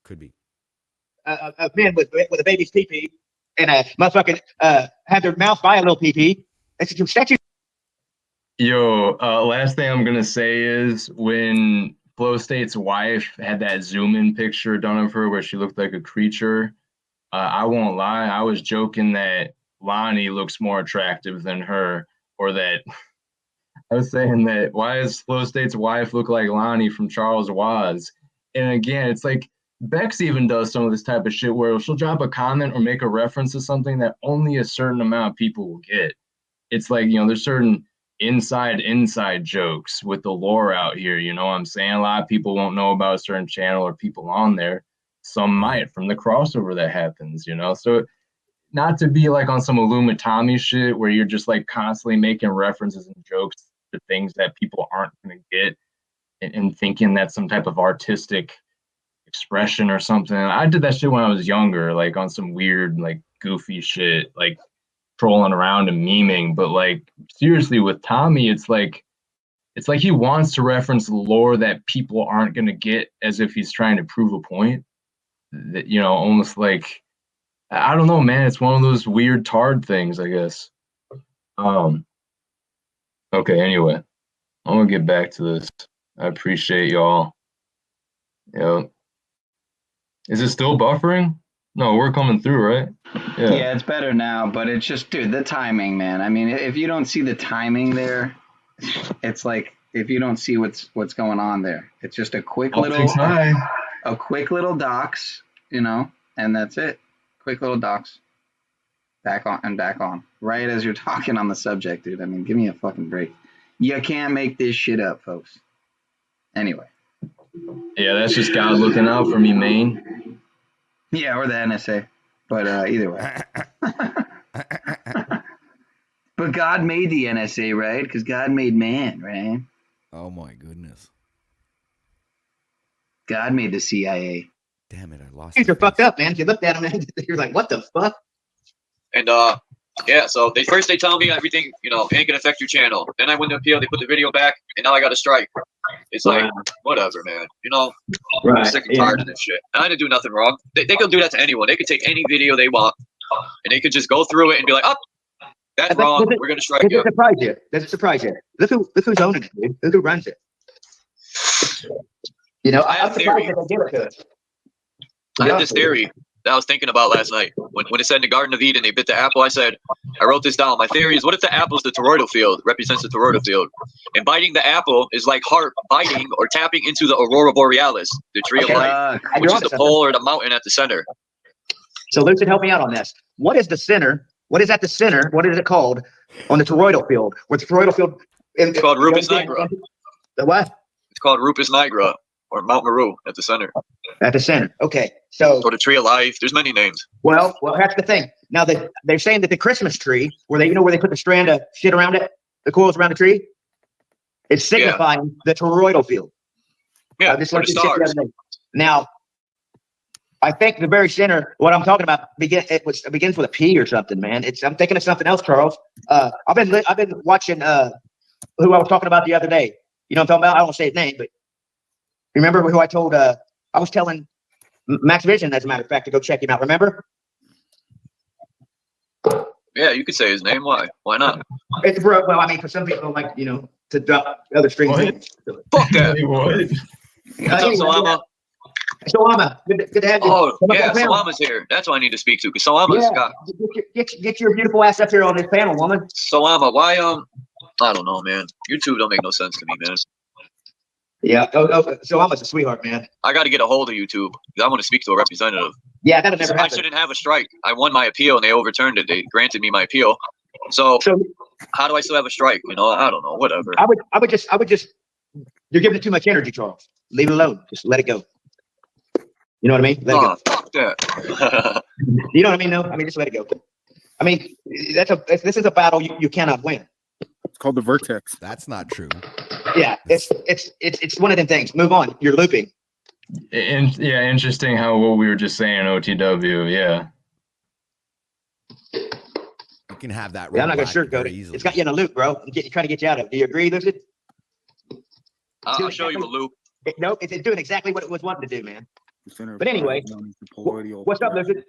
Could be. A man with a baby's teepee and a motherfucking have their mouth by a little PP. It's a statue. Yo, last thing I'm gonna say is when Flow State's wife had that zoom in picture done of her where she looked like a creature. I won't lie, I was joking that Lonnie looks more attractive than her, or that I was saying that why does Flow State's wife look like Lonnie from Charles Waz? And again, it's like Bex even does some of this type of shit where she'll drop a comment or make a reference to something that only a certain amount of people will get. It's like, there's certain inside jokes with the lore out here. You know what I'm saying? A lot of people won't know about a certain channel or people on there. Some might from the crossover that happens, So not to be like on some Illumitami shit where you're just like constantly making references and jokes to things that people aren't going to get and thinking that's some type of artistic expression or something. I did that shit when I was younger, like on some weird, like goofy shit, like trolling around and memeing. But like seriously with Tommy, it's like he wants to reference lore that people aren't going to get as if he's trying to prove a point. That, almost like, I don't know, man. It's one of those weird tard things, I guess. Okay, anyway, I'm gonna get back to this. I appreciate y'all. Is it still buffering? No, we're coming through, right? Yeah, it's better now, but it's just, dude, the timing, man. I mean, if you don't see the timing there, it's like if you don't see what's going on there, it's just a quick little docs, and that's it. Quick little docs. Back on and back on. Right as you're talking on the subject, dude. I mean, give me a fucking break. You can't make this shit up, folks. Anyway. Yeah, that's just God looking out for me, man. Yeah, or the NSA. But either way. But God made the NSA, right? Because God made man, right? Oh my goodness. God made the CIA. Damn it, I lost. These are fucked up, man. If you looked at them, and you're like, what the fuck? And yeah, so they tell me everything, ain't gonna affect your channel. Then I went to appeal, they put the video back, and now I got a strike. It's like, whatever, man. I'm sick and tired of this shit. And I didn't do nothing wrong. They could do that to anyone. They could take any video they want, and they could just go through it and be like, oh, that's wrong. We're gonna strike you. Does it surprise you? Look who's owning it, dude. Look who runs it. I have a theory. I have this theory that I was thinking about last night. When it said in the Garden of Eden, they bit the apple, I wrote this down. My theory is, what if the apple is the toroidal field, represents the toroidal field? And biting the apple is like heart biting or tapping into the aurora borealis, the tree of life, which is the pole or the mountain at the center. So Lucid, help me out on this. What is the center? What is at the center? What is it called on the toroidal field? Where the toroidal field? It's called Rupus nigra. The what? It's called Rupus nigra, or Mount Meru at the center. At the center. Okay. So. Or the tree of life. There's many names. Well, that's the thing. Now they're saying that the Christmas tree, where they put the strand of shit around it, the coils around the tree, it's signifying the toroidal field. Yeah, just like the stars. Now, I think the very center, what I'm talking about, begins with a P or something, man. I'm thinking of something else, Charles. I've been watching who I was talking about the other day. You know what I'm talking about? I don't say his name, but remember who I told? I was telling Max Vision, as a matter of fact, to go check him out. Remember? Yeah, you could say his name. Why? Why not? Well, I mean, for some people, like, to drop other strings. Fuck that. What's up, Salama? Salama, good to have you. Oh, yeah, Salama's here. That's who I need to speak to, because Salama's got... Get your beautiful ass up here on this panel, woman. Salama, why, I don't know, man. YouTube don't make no sense to me, man. Yeah, Salama's a sweetheart, man. I got to get a hold of YouTube, because I want to speak to a representative. Yeah, that'll never happen. I shouldn't have a strike. I won my appeal, and they overturned it. They granted me my appeal. So how do I still have a strike? I don't know, whatever. I would just, you're giving it too much energy, Charles. Leave it alone. Just let it go. You know what I mean? Let it go. Fuck that. You know what I mean? No, I mean, just let it go. I mean, this is a battle you cannot win. It's called the Vertex. That's not true. Yeah, it's one of them things. Move on. You're looping. Yeah, interesting how what we were just saying, OTW. Yeah. You can have that. Yeah, I'm not gonna sugarcoat it. It's got you in a loop, bro. I'm trying to get you out of it. Do you agree, Lucid? I'll show you a loop. Nope, it's doing exactly what it was wanting to do, man. But anyway, what's up, Lucid?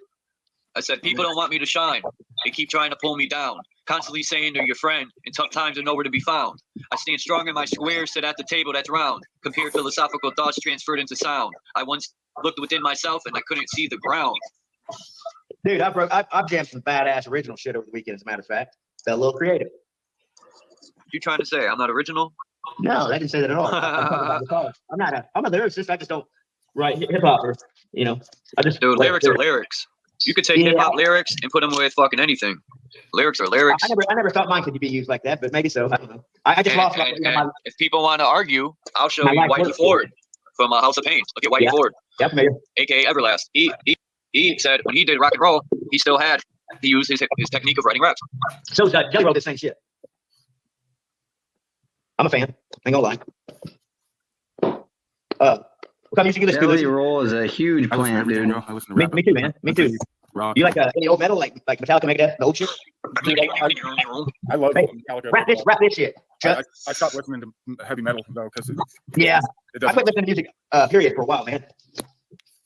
I said people don't want me to shine. They keep trying to pull me down, constantly saying they're your friend. In tough times, they're nowhere to be found. I stand strong in my square, sit at the table that's round. Compared philosophical thoughts transferred into sound. I once looked within myself and I couldn't see the ground. Dude, I've jammed some badass original shit over the weekend, as a matter of fact. Felt a little creative. You trying to say I'm not original? No, I didn't say that at all. I'm a lyricist. I just don't write hip hop, or I just Dude, lyrics are lyrics. You could take hip hop lyrics and put them with fucking anything. Lyrics are lyrics. I never thought mine could be used like that, but maybe so. I don't know. I just lost. And if people want to argue, I'll show you Whitey Ford from House of Pain. Look at Whitey Ford, aka Everlast. He said when he did rock and roll, he used his technique of writing raps. So Jelly Roll did the same shit. I'm a fan. Ain't gonna lie. What music you listen to? Jelly Roll is a huge plant, dude. Me too, man. Me too. Rock. You like any old metal, like Metallica, Megadeth, the old shit? I love Hey, Metallica. rap this shit. I stopped listening to heavy metal though because it I doesn't. quit listening to music, period, for a while, man.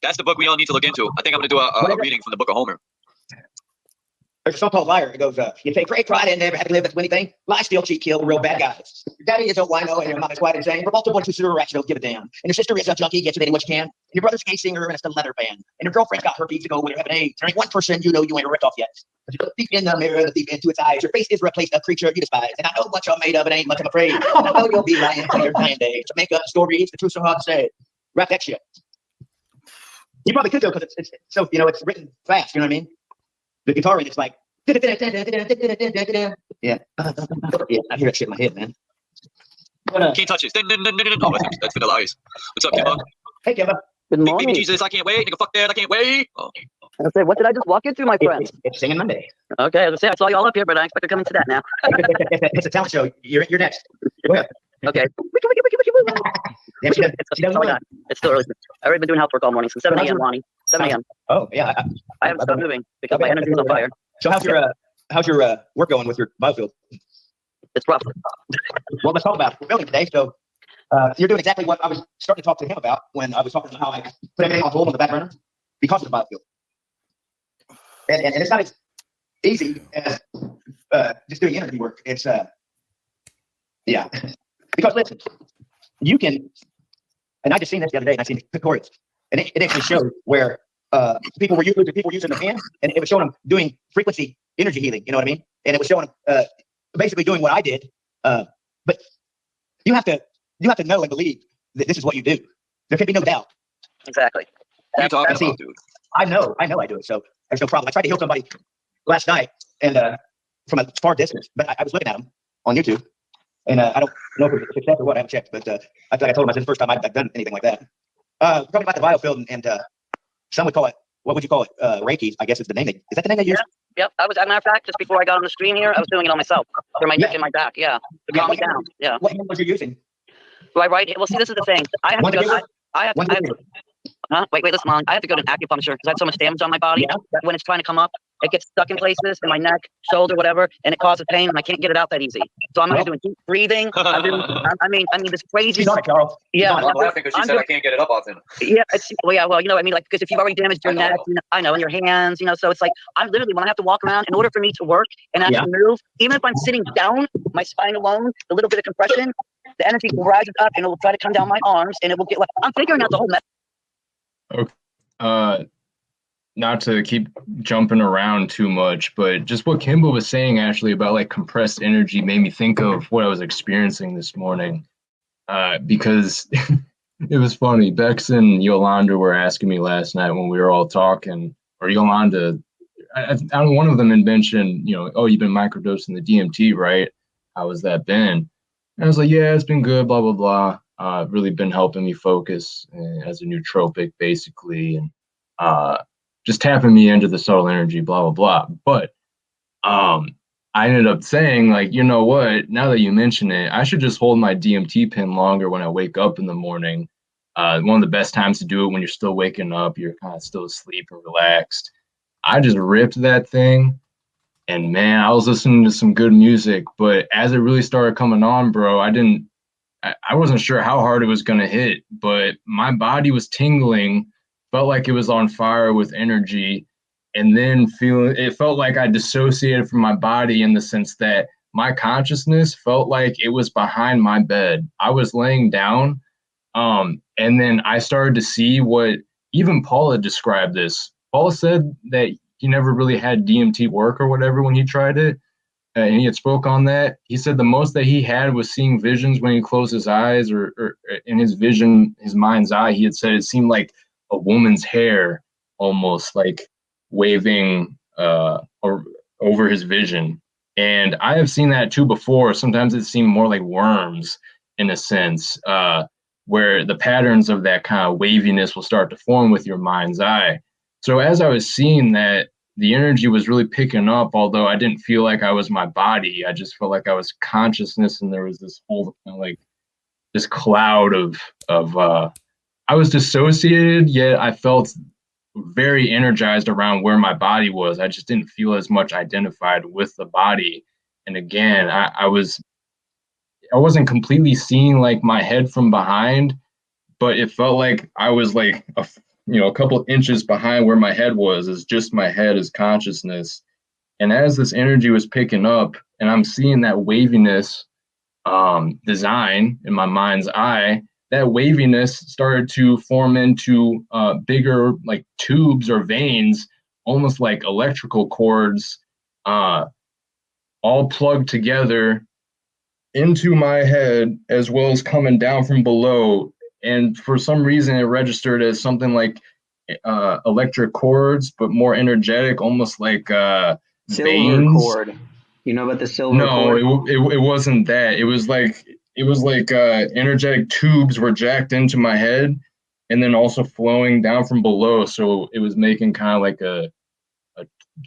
That's the book we all need to look into. I think I'm gonna do a reading from the Book of Homer. There's a song called Liar. It goes, you take great pride in never had to live with anything. Lie, steal, cheat, kill, real bad guys. Your daddy is a wino and your mom is quite insane. Your multiple two super rats don't give a damn. And your sister is a junkie, get you dating what you can. And your brother's a gay singer and it's a leather band. And your girlfriend's got herpes to go with her having AIDS. There ain't one person you know you ain't ripped off yet. But you look deep in the mirror, look deep into its eyes. Your face is replaced a creature you despise. And I know what you're made of, it ain't much I'm afraid. And I know you'll be lying to your dying days. To make up stories, the truth's so hard to say. Rap that shit. You probably could though, because it's so, it's written fast, you know what I mean? The guitar in it's like, yeah. Yeah, I hear that shit in my head, man. But, Can't touch it. Oh, that's Vanilla Ice. What's up, Kimba? Hey, Kimba. Good Big morning. baby Jesus, I can't wait. Nigga, fuck that, I can't wait. Oh. I say, what did I just walk into, my friend? It's Singing Monday. Okay, as I say, I saw you all up here, but I expect to come into that now. It's a talent show. You're next. Go ahead. Okay. Yeah, It's still early. I've already been doing housework all morning since 7 a.m., Lonnie. 7 a.m. Oh, yeah. I haven't stopped moving because my energy is on fire. So how's your work going with your biofield? It's rough. Well, let's talk about building today. So you're doing exactly what I was starting to talk to him about when I was talking about how I put everything on hold on the back burner because of the biofield. And it's not as easy as just doing energy work. It's because listen, you can, and I just seen this the other day, and I seen pictorials, and it actually showed where people were using the fan, and it was showing them doing frequency energy healing. You know what I mean? And it was showing them basically doing what I did. But you have to know and believe that this is what you do. There can be no doubt. Exactly. What are you talking about, dude? I know I do it. So there's no problem. I tried to heal somebody last night, and from a far distance, but I was looking at them on YouTube. And I don't know if it was a success or what. I haven't checked, but I feel like I told him I said the first time I've done anything like that. Talking about the biofield, and some would call it, what would you call it? Reiki, I guess is the name. Is that the name they use? Yep. I was, as a matter of fact, just before I got on the stream here, I was doing it on myself for my neck and my back. Yeah. To calm me down. Yeah. What hand was you using? Do I write? Well, see, this is the thing. I have to go. I have to. Huh? Wait, listen, Molly. I have to go to an acupuncture because I have so much damage on my body that when it's trying to come up, it gets stuck in places in my neck, shoulder, whatever, and it causes pain, and I can't get it out that easy. So I'm doing deep breathing. I mean, this crazy. She's on it, Charles. Yeah, I'm laughing because she said I can't get it up often. Yeah, well, you know, I mean, like, because if you've already damaged your neck, I know, and your hands, so it's like I'm literally, when I have to walk around, in order for me to work and actually move, even if I'm sitting down, my spine alone, the little bit of compression, the energy rises up and it will try to come down my arms, and it will get like, I'm figuring out the whole method. Okay. Not to keep jumping around too much, but just what Kimba was saying actually about like compressed energy made me think of what I was experiencing this morning. Because it was funny. Bex and Yolanda were asking me last night when we were all talking, or Yolanda, I don't, one of them had mentioned, oh, you've been microdosing the DMT, right? How has that been? And I was like, yeah, it's been good, blah, blah, blah. Really been helping me focus as a nootropic, basically, and just tapping me into the subtle energy, blah, blah, blah. But I ended up saying, like, you know what, now that you mention it, I should just hold my DMT pin longer when I wake up in the morning. One of the best times to do it when you're still waking up, you're kind of still asleep and relaxed. I just ripped that thing, and man, I was listening to some good music, but as it really started coming on, bro, I wasn't sure how hard it was going to hit, but my body was tingling, felt like it was on fire with energy. and then it felt like I dissociated from my body in the sense that my consciousness felt like it was behind my bed. I was laying down, and then I started to see what even Paula described this. Paula said that he never really had DMT work or whatever when he tried it, and he had spoke on that. He said the most that he had was seeing visions when he closed his eyes, or in his vision, his mind's eye. He had said it seemed like a woman's hair, almost like waving or over his vision. And I have seen that too before. Sometimes it seemed more like worms in a sense, where the patterns of that kind of waviness will start to form with your mind's eye. So as I was seeing that, the energy was really picking up, although I didn't feel like I was my body. I just felt like I was consciousness, and there was this whole kind of like this cloud of I was dissociated, yet I felt very energized around where my body was. I just didn't feel as much identified with the body. And again, I wasn't completely seeing like my head from behind, but it felt like I was like a couple of inches behind where my head was, is just my head as consciousness. And as this energy was picking up and I'm seeing that waviness design in my mind's eye, that waviness started to form into bigger like tubes or veins, almost like electrical cords, all plugged together into my head, as well as coming down from below. And for some reason, it registered as something like electric cords, but more energetic, almost like Silver veins. cord. You know about the silver cord? No, it wasn't that. It was like energetic tubes were jacked into my head, and then also flowing down from below. So it was making kind of like a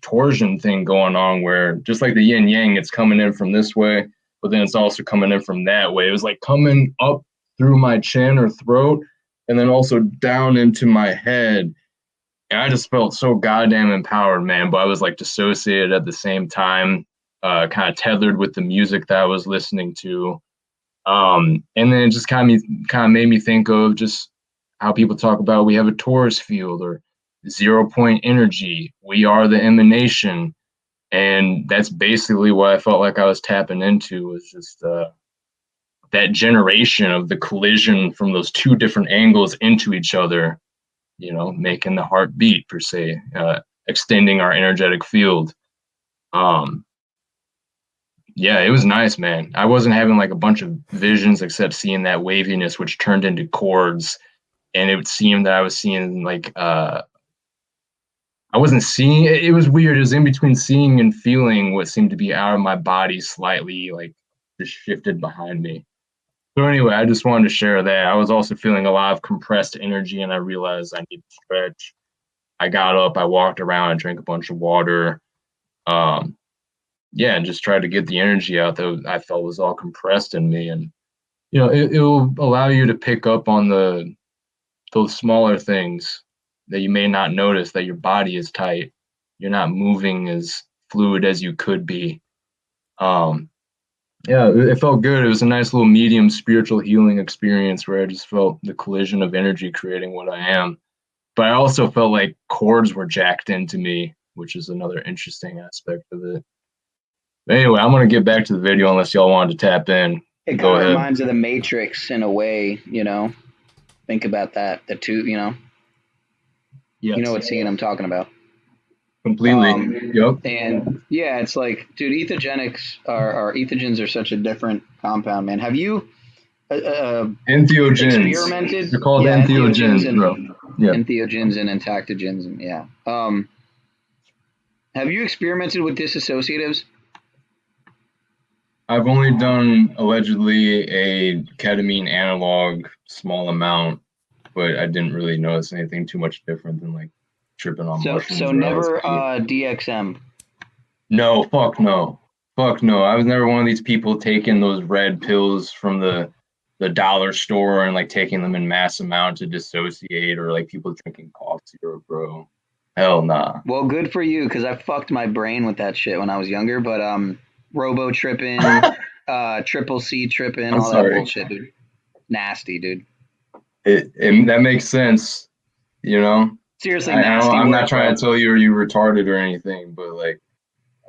torsion thing going on, where just like the yin yang, it's coming in from this way, but then it's also coming in from that way. It was like coming up through my chin or throat, and then also down into my head. And I just felt so goddamn empowered, man. But I was like dissociated at the same time, kind of tethered with the music that I was listening to. And then it just kind of made me think of just how people talk about we have a torus field or 0 point energy. We are the emanation. And that's basically what I felt like I was tapping into, was just that generation of the collision from those two different angles into each other, making the heart beat per se, extending our energetic field. Yeah, it was nice, man. I wasn't having like a bunch of visions except seeing that waviness, which turned into chords. And it would seem that I was seeing like, I wasn't seeing it. It was weird. It was in between seeing and feeling what seemed to be out of my body, slightly like just shifted behind me. So anyway, I just wanted to share that. I was also feeling a lot of compressed energy, and I realized I need to stretch. I got up, I walked around, and drank a bunch of water. And just tried to get the energy out that I felt was all compressed in me. And it'll allow you to pick up on those smaller things that you may not notice, that your body is tight. You're not moving as fluid as you could be. It felt good. It was a nice little medium spiritual healing experience where I just felt the collision of energy creating what I am. But I also felt like cords were jacked into me, which is another interesting aspect of it. But anyway, I'm going to get back to the video unless y'all wanted to tap in. It Go kind of ahead. reminds of the Matrix in a way, Think about that. The two, Yes. You know what scene I'm talking about. Completely. Yep. And yeah, it's like, dude, ethogens are such a different compound, man. Have you entheogens? Experimented? They're called entheogens, bro. Yeah. Entheogens and entactogens. Yeah. Have you experimented with dissociatives? I've only done allegedly a ketamine analog, small amount, but I didn't really notice anything too much different than like tripping on mushrooms. So never DXM. No, fuck no. Fuck no. I was never one of these people taking those red pills from the dollar store and like taking them in mass amount to dissociate, or like people drinking cough syrup, bro. Hell nah. Well, good for you, because I fucked my brain with that shit when I was younger, but robo tripping, triple C tripping, all that bullshit, dude. Nasty, dude. That makes sense, Seriously, I'm not work, trying bro. to tell you you retarded or anything, but like,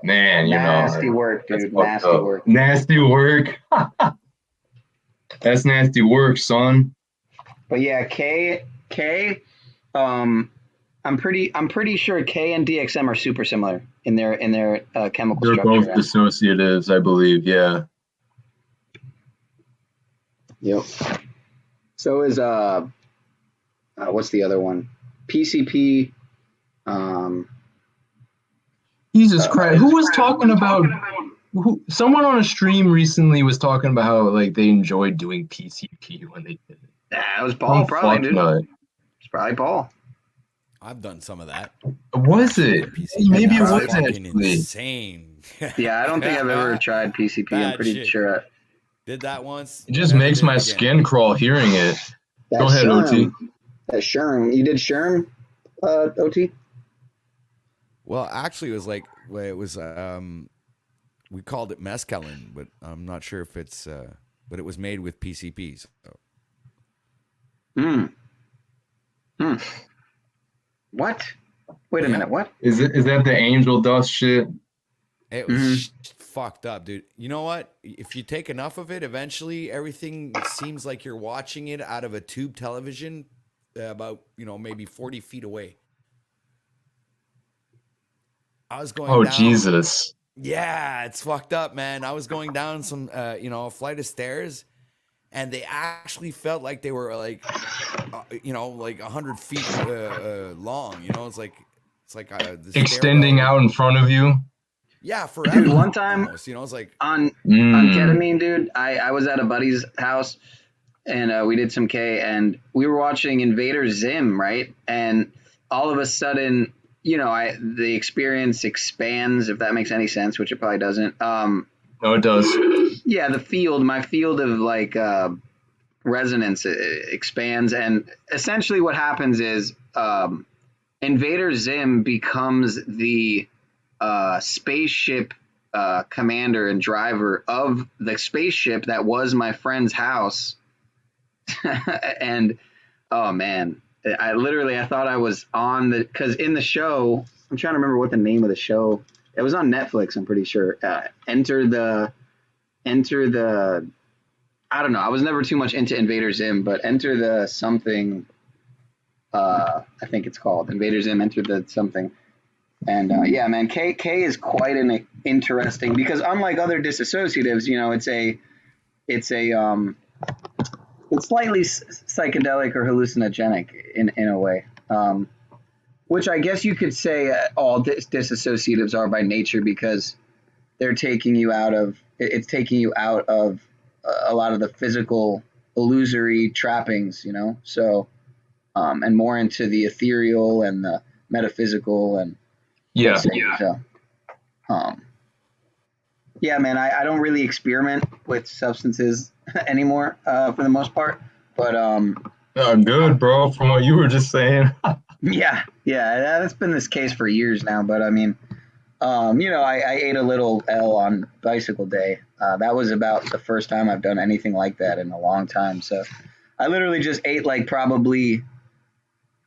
man, you know, Nasty work, that's dude. fucked Nasty up. work. Nasty work. That's nasty work, son. But yeah, K, I'm pretty sure K and DXM are super similar in their chemical They're structure. both dissociatives, I believe. Yeah. Yep. So is what's the other one? PCP. Jesus Christ, who was talking about? Someone on a stream recently was talking about how like they enjoyed doing PCP when they did it. That was Paul, probably, dude. Nut. It's probably Paul. I've done some of that. Was it? Maybe it was fucking actually insane. Yeah, I don't think I've ever tried PCP. I'm Bad pretty shit. sure. Did that once. It just never makes did my again. skin crawl hearing it. That Go ahead, OT. That Sherm. You did Sherm, OT? Well, actually, it was we called it mescaline, but I'm not sure if it's but it was made with PCPs. So. What? Wait a minute. What? Is that the angel dust shit? It was fucked up, dude. You know what? If you take enough of it, eventually everything seems like you're watching it out of a tube television about, maybe 40 feet away. I was going down. Jesus. Yeah, it's fucked up, man. I was going down some, a flight of stairs, and they actually felt like they were like 100 feet long. It's like extending out in front of you. Yeah, forever. Dude, one time, almost, it's like on ketamine, dude. I was at a buddy's house, and we did some K, and we were watching Invader Zim, right? And all of a sudden, the experience expands, if that makes any sense, which it probably doesn't. No, it does. Yeah, my field of like resonance expands, and essentially what happens is Invader Zim becomes the spaceship commander and driver of the spaceship that was my friend's house. And oh man, I thought I was on because in the show, I'm trying to remember what the name of the show. It was on Netflix, I'm pretty sure. Enter the I don't know. I was never too much into Invader Zim, but Enter the something. I think it's called Invader Zim. Enter the something. And yeah, man, K is quite an interesting, because unlike other dissociatives, it's slightly psychedelic or hallucinogenic in a way, which I guess you could say all dissociatives are by nature, because they're taking you out of a lot of the physical illusory trappings, so and more into the ethereal and the metaphysical and yeah. So, yeah, man, I don't really experiment with substances anymore for the most part, but good, bro. From what you were just saying. yeah, that's been this case for years now. But I mean, I ate a little L on bicycle day. That was about the first time I've done anything like that in a long time. So I literally just ate like probably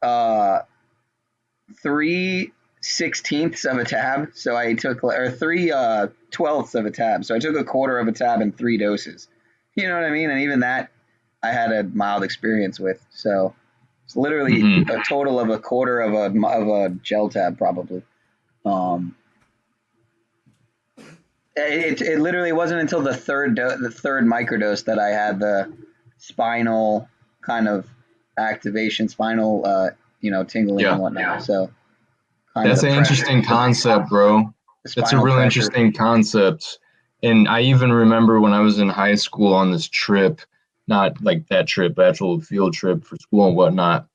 3/16 of a tab. So I took, or 3/12 of a tab. So I took a quarter of a tab in 3 doses. You know what I mean? And even that I had a mild experience with. So it's literally a total of a quarter of a gel tab probably. It literally wasn't until the third microdose that I had the spinal kind of activation, spinal tingling and whatnot. So that's an interesting concept, bro. That's a real interesting concept. And I even remember when I was in high school on this trip, not like that trip, but actual field trip for school and whatnot.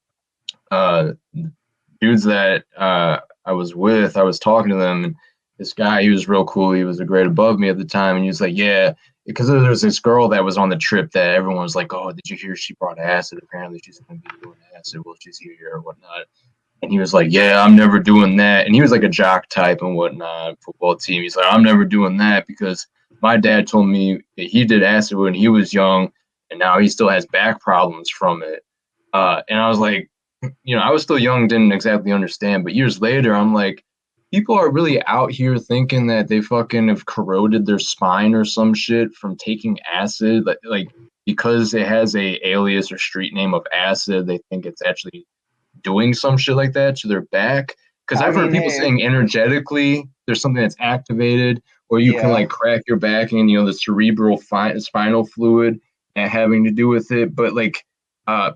Dudes that I was with, I was talking to them, and this guy, he was real cool. He was a grade above me at the time. And he was like, yeah, because there was this girl that was on the trip that everyone was like, oh, did you hear she brought acid? Apparently she's going to be doing acid while she's here or whatnot. And he was like, yeah, I'm never doing that. And he was like a jock type and whatnot, football team. He's like, I'm never doing that because my dad told me that he did acid when he was young, and now he still has back problems from it. And I was like, I was still young, didn't exactly understand, but years later, I'm like, people are really out here thinking that they fucking have corroded their spine or some shit from taking acid, like because it has a alias or street name of acid, they think it's actually doing some shit like that to their back. Because I've heard people saying energetically there's something that's activated, or you can like crack your back and the cerebral spinal fluid and having to do with it. But like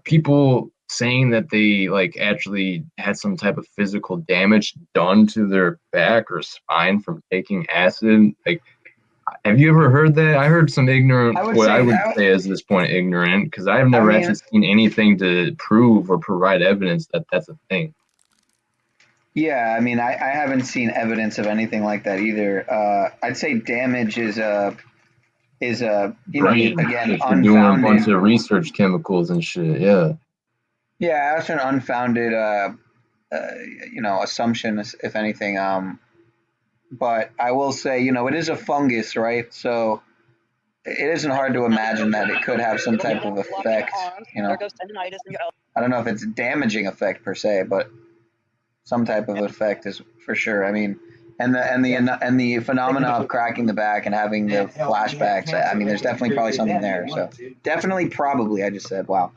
people saying that they like actually had some type of physical damage done to their back or spine from taking acid, like, have you ever heard that? I heard some ignorant, I would say is this point ignorant, because I've never actually seen anything to prove or provide evidence that that's a thing. Yeah, I mean, I haven't seen evidence of anything like that either. I'd say damage is Right. Again, You're doing a bunch of research chemicals and shit. Yeah. Yeah, that's an unfounded assumption, if anything. But I will say, it is a fungus, right? So it isn't hard to imagine that it could have some type of effect. I don't know if it's a damaging effect per se, but some type of effect is for sure. I mean, and the phenomena of cracking the back and having the flashbacks. I mean, there's definitely probably something there. So definitely, probably. I just said, wow,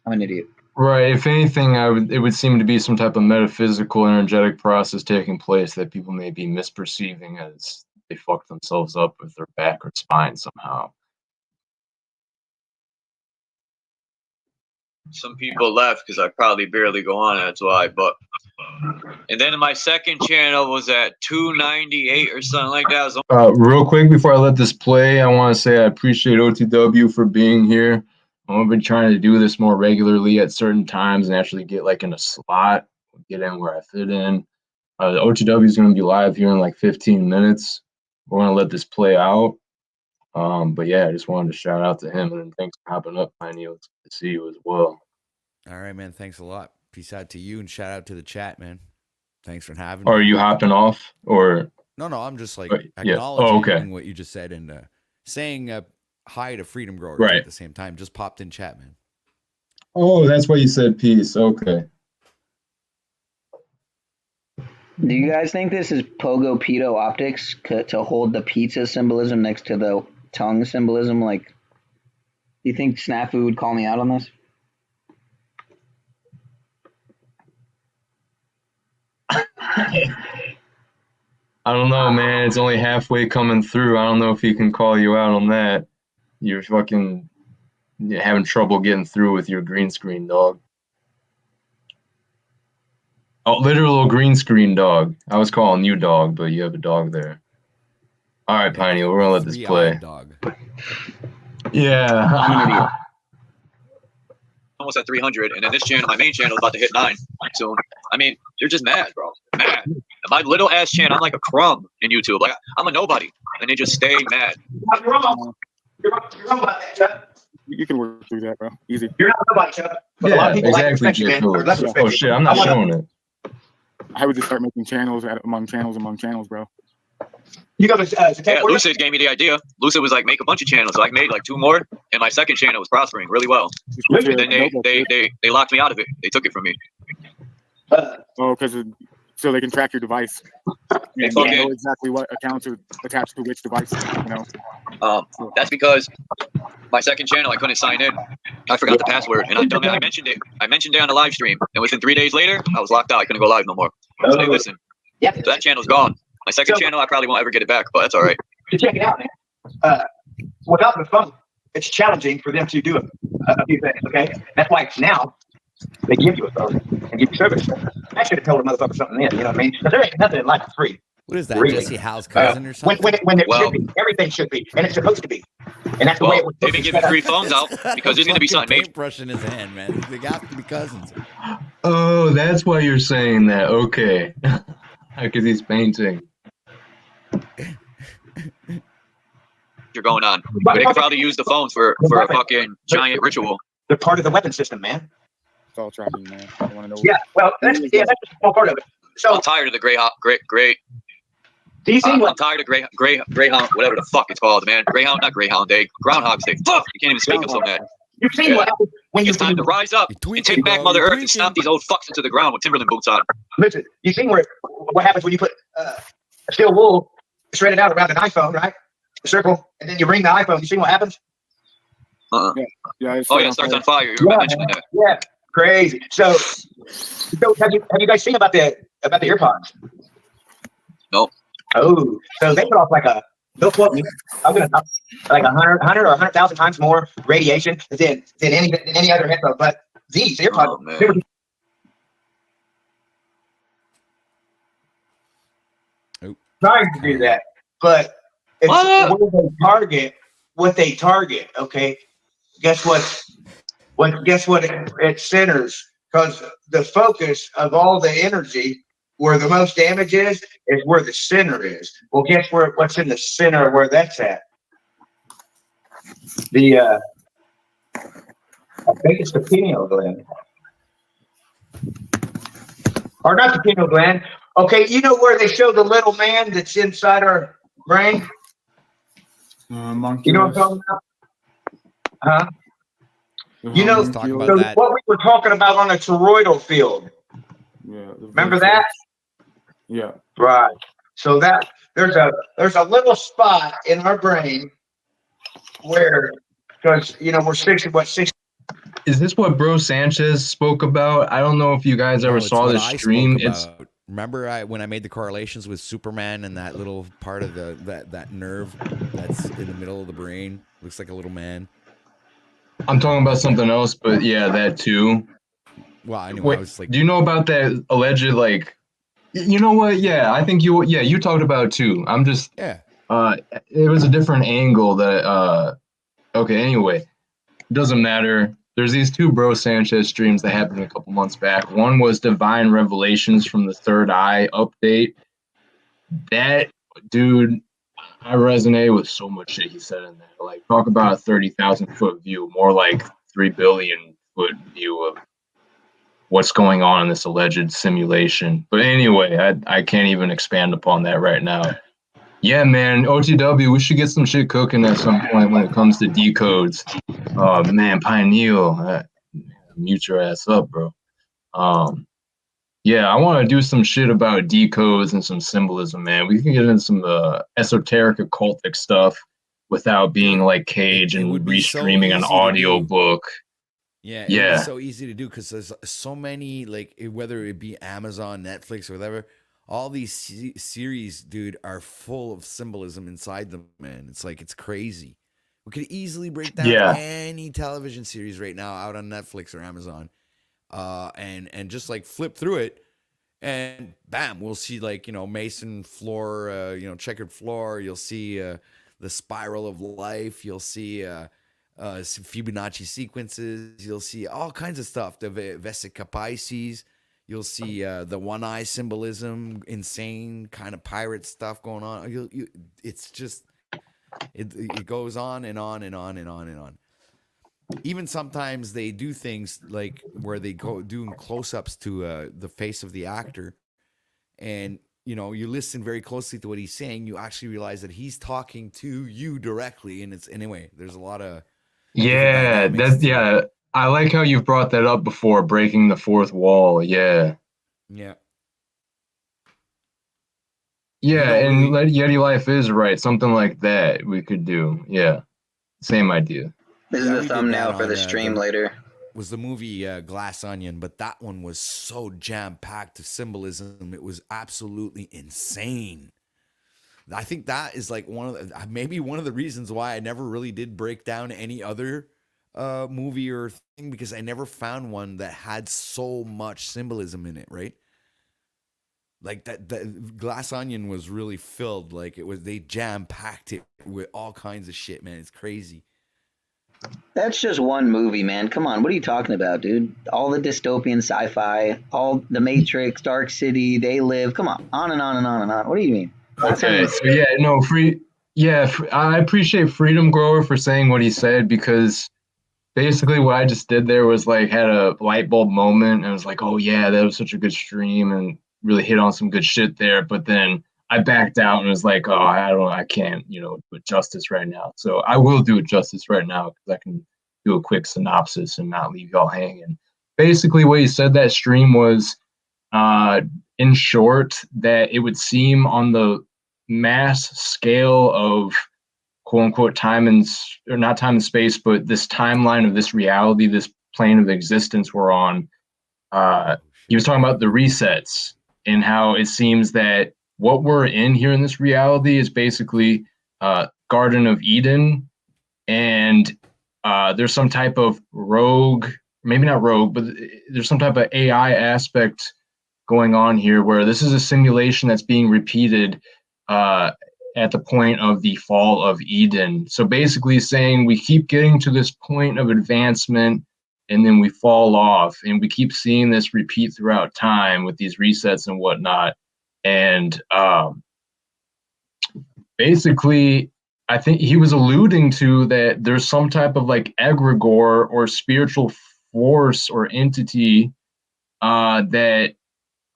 I'm an idiot. Right. If anything, it would seem to be some type of metaphysical, energetic process taking place that people may be misperceiving as they fuck themselves up with their back or spine somehow. Some people left because I probably barely go on. That's why. But and then my second channel was at 298 or something like that. Real quick before I let this play, I want to say I appreciate OTW for being here. I've been trying to do this more regularly at certain times and actually get like in a slot, get in where I fit in. The OTW is going to be live here in like 15 minutes. We're going to let this play out. But yeah, I just wanted to shout out to him, and thanks for hopping up, Piney. It's good to see you as well. All right, man. Thanks a lot. Peace out to you, and shout out to the chat, man. Thanks for having me. Are you hopping off or? No, I'm just like yes. acknowledging what you just said and saying hi to Freedom Growers at the same time. Just popped in chat, man. Oh, that's why you said peace. Okay. Do you guys think this is Pogo Pedo optics to hold the pizza symbolism next to the tongue symbolism? Like, do you think Snafu would call me out on this? I don't know, man. It's only halfway coming through. I don't know if he can call you out on that. You're fucking having trouble getting through with your green screen, dog. Oh, literal green screen dog. I was calling you dog, but you have a dog there. All right, Piney, we're gonna let this play. Dog. Yeah. I'm an idiot. Almost at 300, and then this channel, my main channel, is about to hit 9 soon. I mean, they're just mad, bro. Mad. And my little ass channel, I'm like a crumb in YouTube. Like I'm a nobody, and they just stay mad. You're wrong about that, Chuck. You can work through that, bro. Easy. You're not nobody, Chuck. But yeah, exactly. Oh shit, I'm not showing it. I would just start making channels among channels, bro. You go to yeah, Lucid gave me the idea. Lucid was like, make a bunch of channels. So I made like 2 more, and my second channel was prospering really well. And then they locked me out of it. They took it from me. Because so they can track your device. They know exactly what accounts are attached to which device. That's because my second channel I couldn't sign in. I forgot the password, and I mentioned it. I mentioned it on the live stream, and within 3 days later, I was locked out. I couldn't go live no more. So hey, listen. Yep. So that channel's gone. My second channel, I probably won't ever get it back, but that's all right. To check it out, man. Without the phone, it's challenging for them to do a few things. Okay, that's why now they give you a phone and give you service. I should have told a motherfucker something then. You know what I mean? Because there ain't nothing in life for free. What is that? Really? Jesse Howe's cousin or something? When it should be, everything should be, and it's supposed to be. And that's the way it was. They've been giving free phones out because there's going to be something made. Paintbrush in his hand, man. They got to be cousins. Oh, that's why you're saying that. Okay, because he's painting. You're going on. But they could probably use the phones for a fucking giant ritual. They're part of the weapon system, man. It's all tracking, man. I want to know. Yeah, well, that's just a small part of it. So I'm tired of the Greyhound. I'm tired of Greyhound, whatever the fuck it's called, man. Greyhound, not Greyhound Day. Groundhog's Day. Fuck! You can't even speak. I'm so mad. You've seen what happened. when you It's time to rise up You're and tweaking, take back bro. Mother You're Earth and stomp tweaking. these old fucks into the ground with Timberland boots on. listen, you see what happens when you put steel wool shredded out around an iPhone, right? A circle, and then you ring the iPhone. You see what happens? Uh-uh. Yeah. It Oh yeah, it starts on fire. You Yeah, remember mentioning that? Yeah, crazy. So have you guys seen about the earpods? No. Oh, so they put off they'll quote me. I'm gonna like 100 or 100,000 times more radiation than any other headphone. But these earpods, Oh man. they were trying to do that, but it's what they target. Okay, guess what? Guess what? It centers because the focus of all the energy, where the most damage is where the center is. Well, guess what's in the center of where that's at? I think it's the pineal gland, or not the pineal gland. Okay, you know where they show the little man that's inside our brain? You know what I'm talking about? Huh? You know, Let's talk about so that. what we were talking about on the toroidal field. Yeah. Remember that? Yeah. Right. So that there's a little spot in our brain where, because we're 60. Is this what Bro Sanchez spoke about? I don't know if you guys ever No, it's saw what this I stream. spoke It's about. Remember when I made the correlations with Superman and that little part of that nerve that's in the middle of the brain looks like a little man. I'm talking about something else, but yeah, that too. Well, anyway, Wait, I was like, do you know about that alleged you know what? Yeah, I think you talked about it too. I'm just yeah, it was a different angle that okay, anyway, doesn't matter. There's these two Bro Sanchez streams that happened a couple months back. One was Divine Revelations from the Third Eye update. That dude, I resonate with so much shit he said in there. Like, talk about a 30,000-foot view, more like 3 billion foot view of what's going on in this alleged simulation. But anyway, I can't even expand upon that right now. Yeah, man, OTW, we should get some shit cooking at some point when it comes to decodes. Oh man, Pineal, mute your ass up, bro. Yeah, I want to do some shit about decodes and some symbolism, man. We can get into some esoteric occultic stuff without being like Cage it and would be so restreaming an easy to audio do. book. Yeah, Yeah. it's so easy to do because there's so many, like, whether it be Amazon, Netflix, or whatever, all these series, dude, are full of symbolism inside them, man. It's like, it's crazy. We could easily break down Yeah. any television series right now out on Netflix or Amazon, and just like flip through it, and bam, we'll see like mason floor, checkered floor. You'll see the spiral of life. You'll see some Fibonacci sequences. You'll see all kinds of stuff. The Vesica Pisces. You'll see the one eye symbolism, insane kind of pirate stuff going on. It's just it goes on and on and on and on and on. Even sometimes they do things like where they go doing close-ups to the face of the actor, and you listen very closely to what he's saying. You actually realize that he's talking to you directly, and it's anyway. There's a lot of Yeah, I like how you've brought that up before, breaking the fourth wall. Yeah. Yeah. Yeah, and Yeti Life is right. Something like that we could do. Yeah. Same idea. This is the thumbnail for the stream later. Was the movie Glass Onion, but that one was so jam-packed of symbolism. It was absolutely insane. I think that is like maybe one of the reasons why I never really did break down any other movie or thing, because I never found one that had so much symbolism in it, right? Like that Glass Onion was really filled. Like they jam-packed it with all kinds of shit, man. It's crazy. That's just one movie, man. Come on, what are you talking about, dude? All the dystopian sci-fi, all the Matrix, Dark City, They Live. Come on and on and on and on. What do you mean? Okay, so yeah, no, I appreciate Freedom Grower for saying what he said, because basically what I just did there was like had a light bulb moment and was like, oh yeah, that was such a good stream and really hit on some good shit there. But then I backed out and was like, oh, I can't, do it justice right now. So I will do it justice right now because I can do a quick synopsis and not leave y'all hanging. Basically, what he said that stream was, in short, that it would seem on the mass scale of quote unquote time and or not time and space, but this timeline of this reality, this plane of existence we're on. He was talking about the resets and how it seems that what we're in here in this reality is basically Garden of Eden, and there's some type of rogue, maybe not rogue, but there's some type of AI aspect going on here where this is a simulation that's being repeated at the point of the fall of Eden. So basically saying we keep getting to this point of advancement and then we fall off, and we keep seeing this repeat throughout time with these resets and whatnot. And basically, I think he was alluding to that there's some type of like egregore or spiritual force or entity that,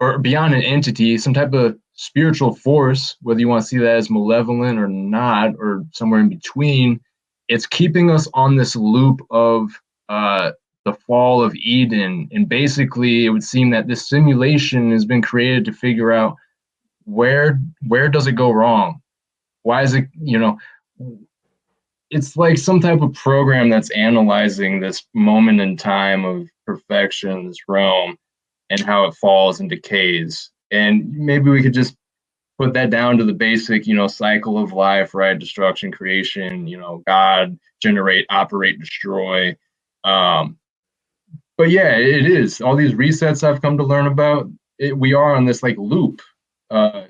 or beyond an entity, some type of spiritual force, whether you want to see that as malevolent or not, or somewhere in between. It's keeping us on this loop of the fall of Eden. And basically, it would seem that this simulation has been created to figure out where does it go wrong? Why is it, it's like some type of program that's analyzing this moment in time of perfection, this realm, and how it falls and decays. And maybe we could just put that down to the basic, cycle of life, right? Destruction, creation, God, generate, operate, destroy. But yeah, it is. All these resets I've come to learn about, we are on this like loop. I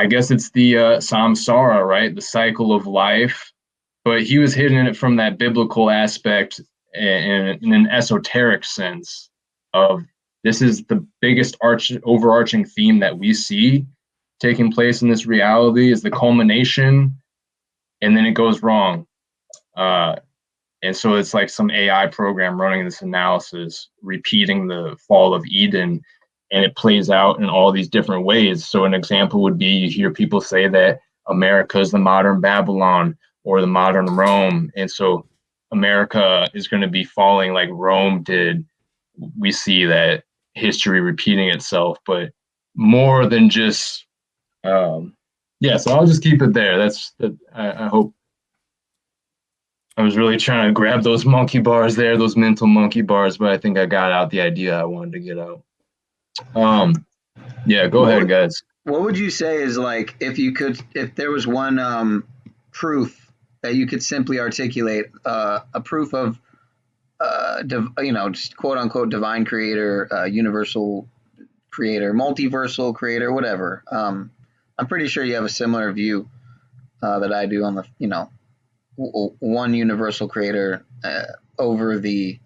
guess it's the samsara, right? The cycle of life. But he was hitting it from that biblical aspect in an esoteric sense of this is the biggest overarching theme that we see taking place in this reality is the culmination, and then it goes wrong. And so it's like some AI program running this analysis, repeating the fall of Eden, and it plays out in all these different ways. So an example would be you hear people say that America is the modern Babylon or the modern Rome. And so America is going to be falling like Rome did. We see that history repeating itself, but more than just, so I'll just keep it there. I hope. I was really trying to grab those monkey bars there, those mental monkey bars, but I think I got out the idea I wanted to get out. Go ahead, guys. What would you say is like, if there was one proof that you could simply articulate, a proof of, just quote unquote divine creator, universal creator, multiversal creator, whatever. I'm pretty sure you have a similar view that I do on the, one universal creator over the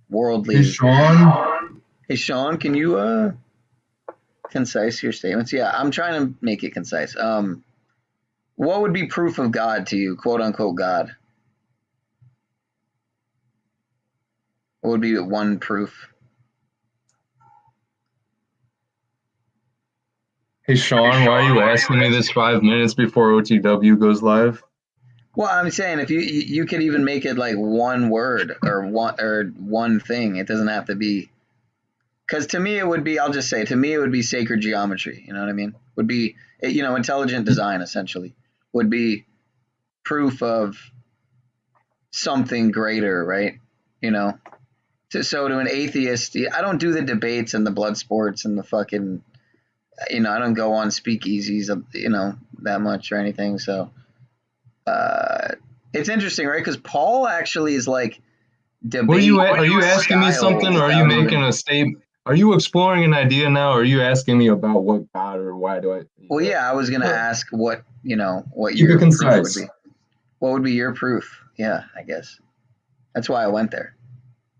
worldly. Hey, Sean, can you concise your statements? Yeah, I'm trying to make it concise. What would be proof of God to you, quote unquote God? What would be one proof? Hey, Sean, why are you asking me this 5 minutes before OTW goes live? Well, I'm saying if you could even make it like one word or one thing, it doesn't have to be. Because to me it would be, I'll just say, to me it would be sacred geometry. You know what I mean? Would be, intelligent design essentially would be proof of something greater, right? So to an atheist, I don't do the debates and the blood sports and the fucking, I don't go on speakeasies, that much or anything. So. It's interesting, right? Because Paul actually is like debate. Are you asking me something, or are you making a statement? Are you exploring an idea now, or are you asking me about what God or why do I? Well, yeah, I was gonna ask what what Keep your it proof concise. would be. What would be your proof? Yeah, I guess that's why I went there.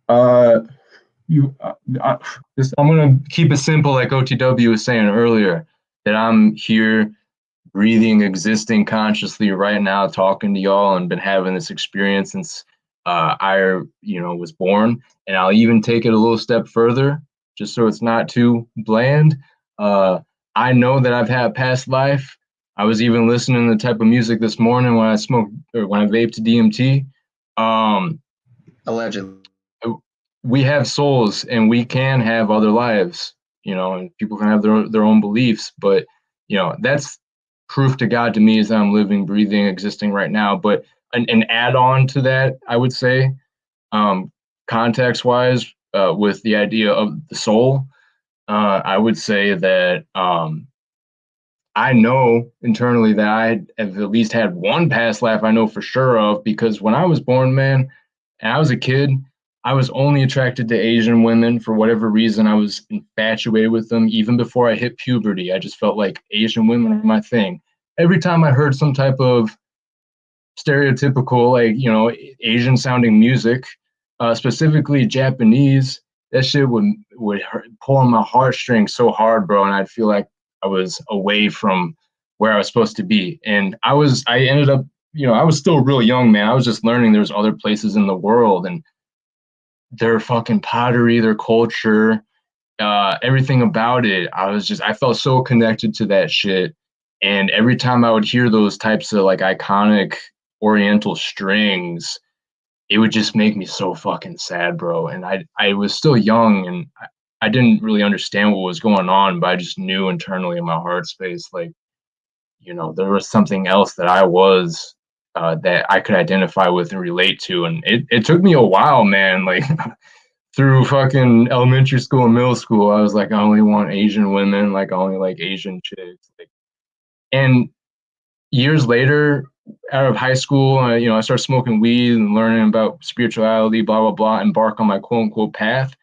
I'm gonna keep it simple, like OTW was saying earlier, that I'm here breathing, existing consciously right now, talking to y'all, and been having this experience since I was born. And I'll even take it a little step further, just so it's not too bland. I know that I've had past life. I was even listening to the type of music this morning when I smoked or when I vaped DMT. Um, Allegedly. we have souls and we can have other lives, you know, and people can have their own beliefs, but you know, that's proof to God to me is that I'm living, breathing, existing right now. But an add-on to that, I would say, context-wise, with the idea of the soul, I would say that I know internally that I have at least had one past life I know for sure of, because when I was born, man, and I was a kid, I was only attracted to Asian women for whatever reason. I was infatuated with them even before I hit puberty. I just felt like Asian women are my thing. Every time I heard some type of stereotypical, like, you know, Asian sounding music, specifically Japanese, that shit would pull on my heartstrings so hard, bro. And I'd feel like I was away from where I was supposed to be. And I ended up, you know, I was still real young, man. I was just learning there's other places in the world and their fucking pottery, their culture, everything about it. I felt so connected to that shit. And every time I would hear those types of like iconic Oriental strings, it would just make me so fucking sad, bro. And I was still young and I didn't really understand what was going on, but I just knew internally in my heart space, like, you know, there was something else that I was that I could identify with and relate to. And it took me a while, man. Like through fucking elementary school and middle school, I was like, I only want Asian women, like I only like Asian chicks. Like, and years later, out of high school, you know, I started smoking weed and learning about spirituality, blah blah blah, embark on my quote unquote path.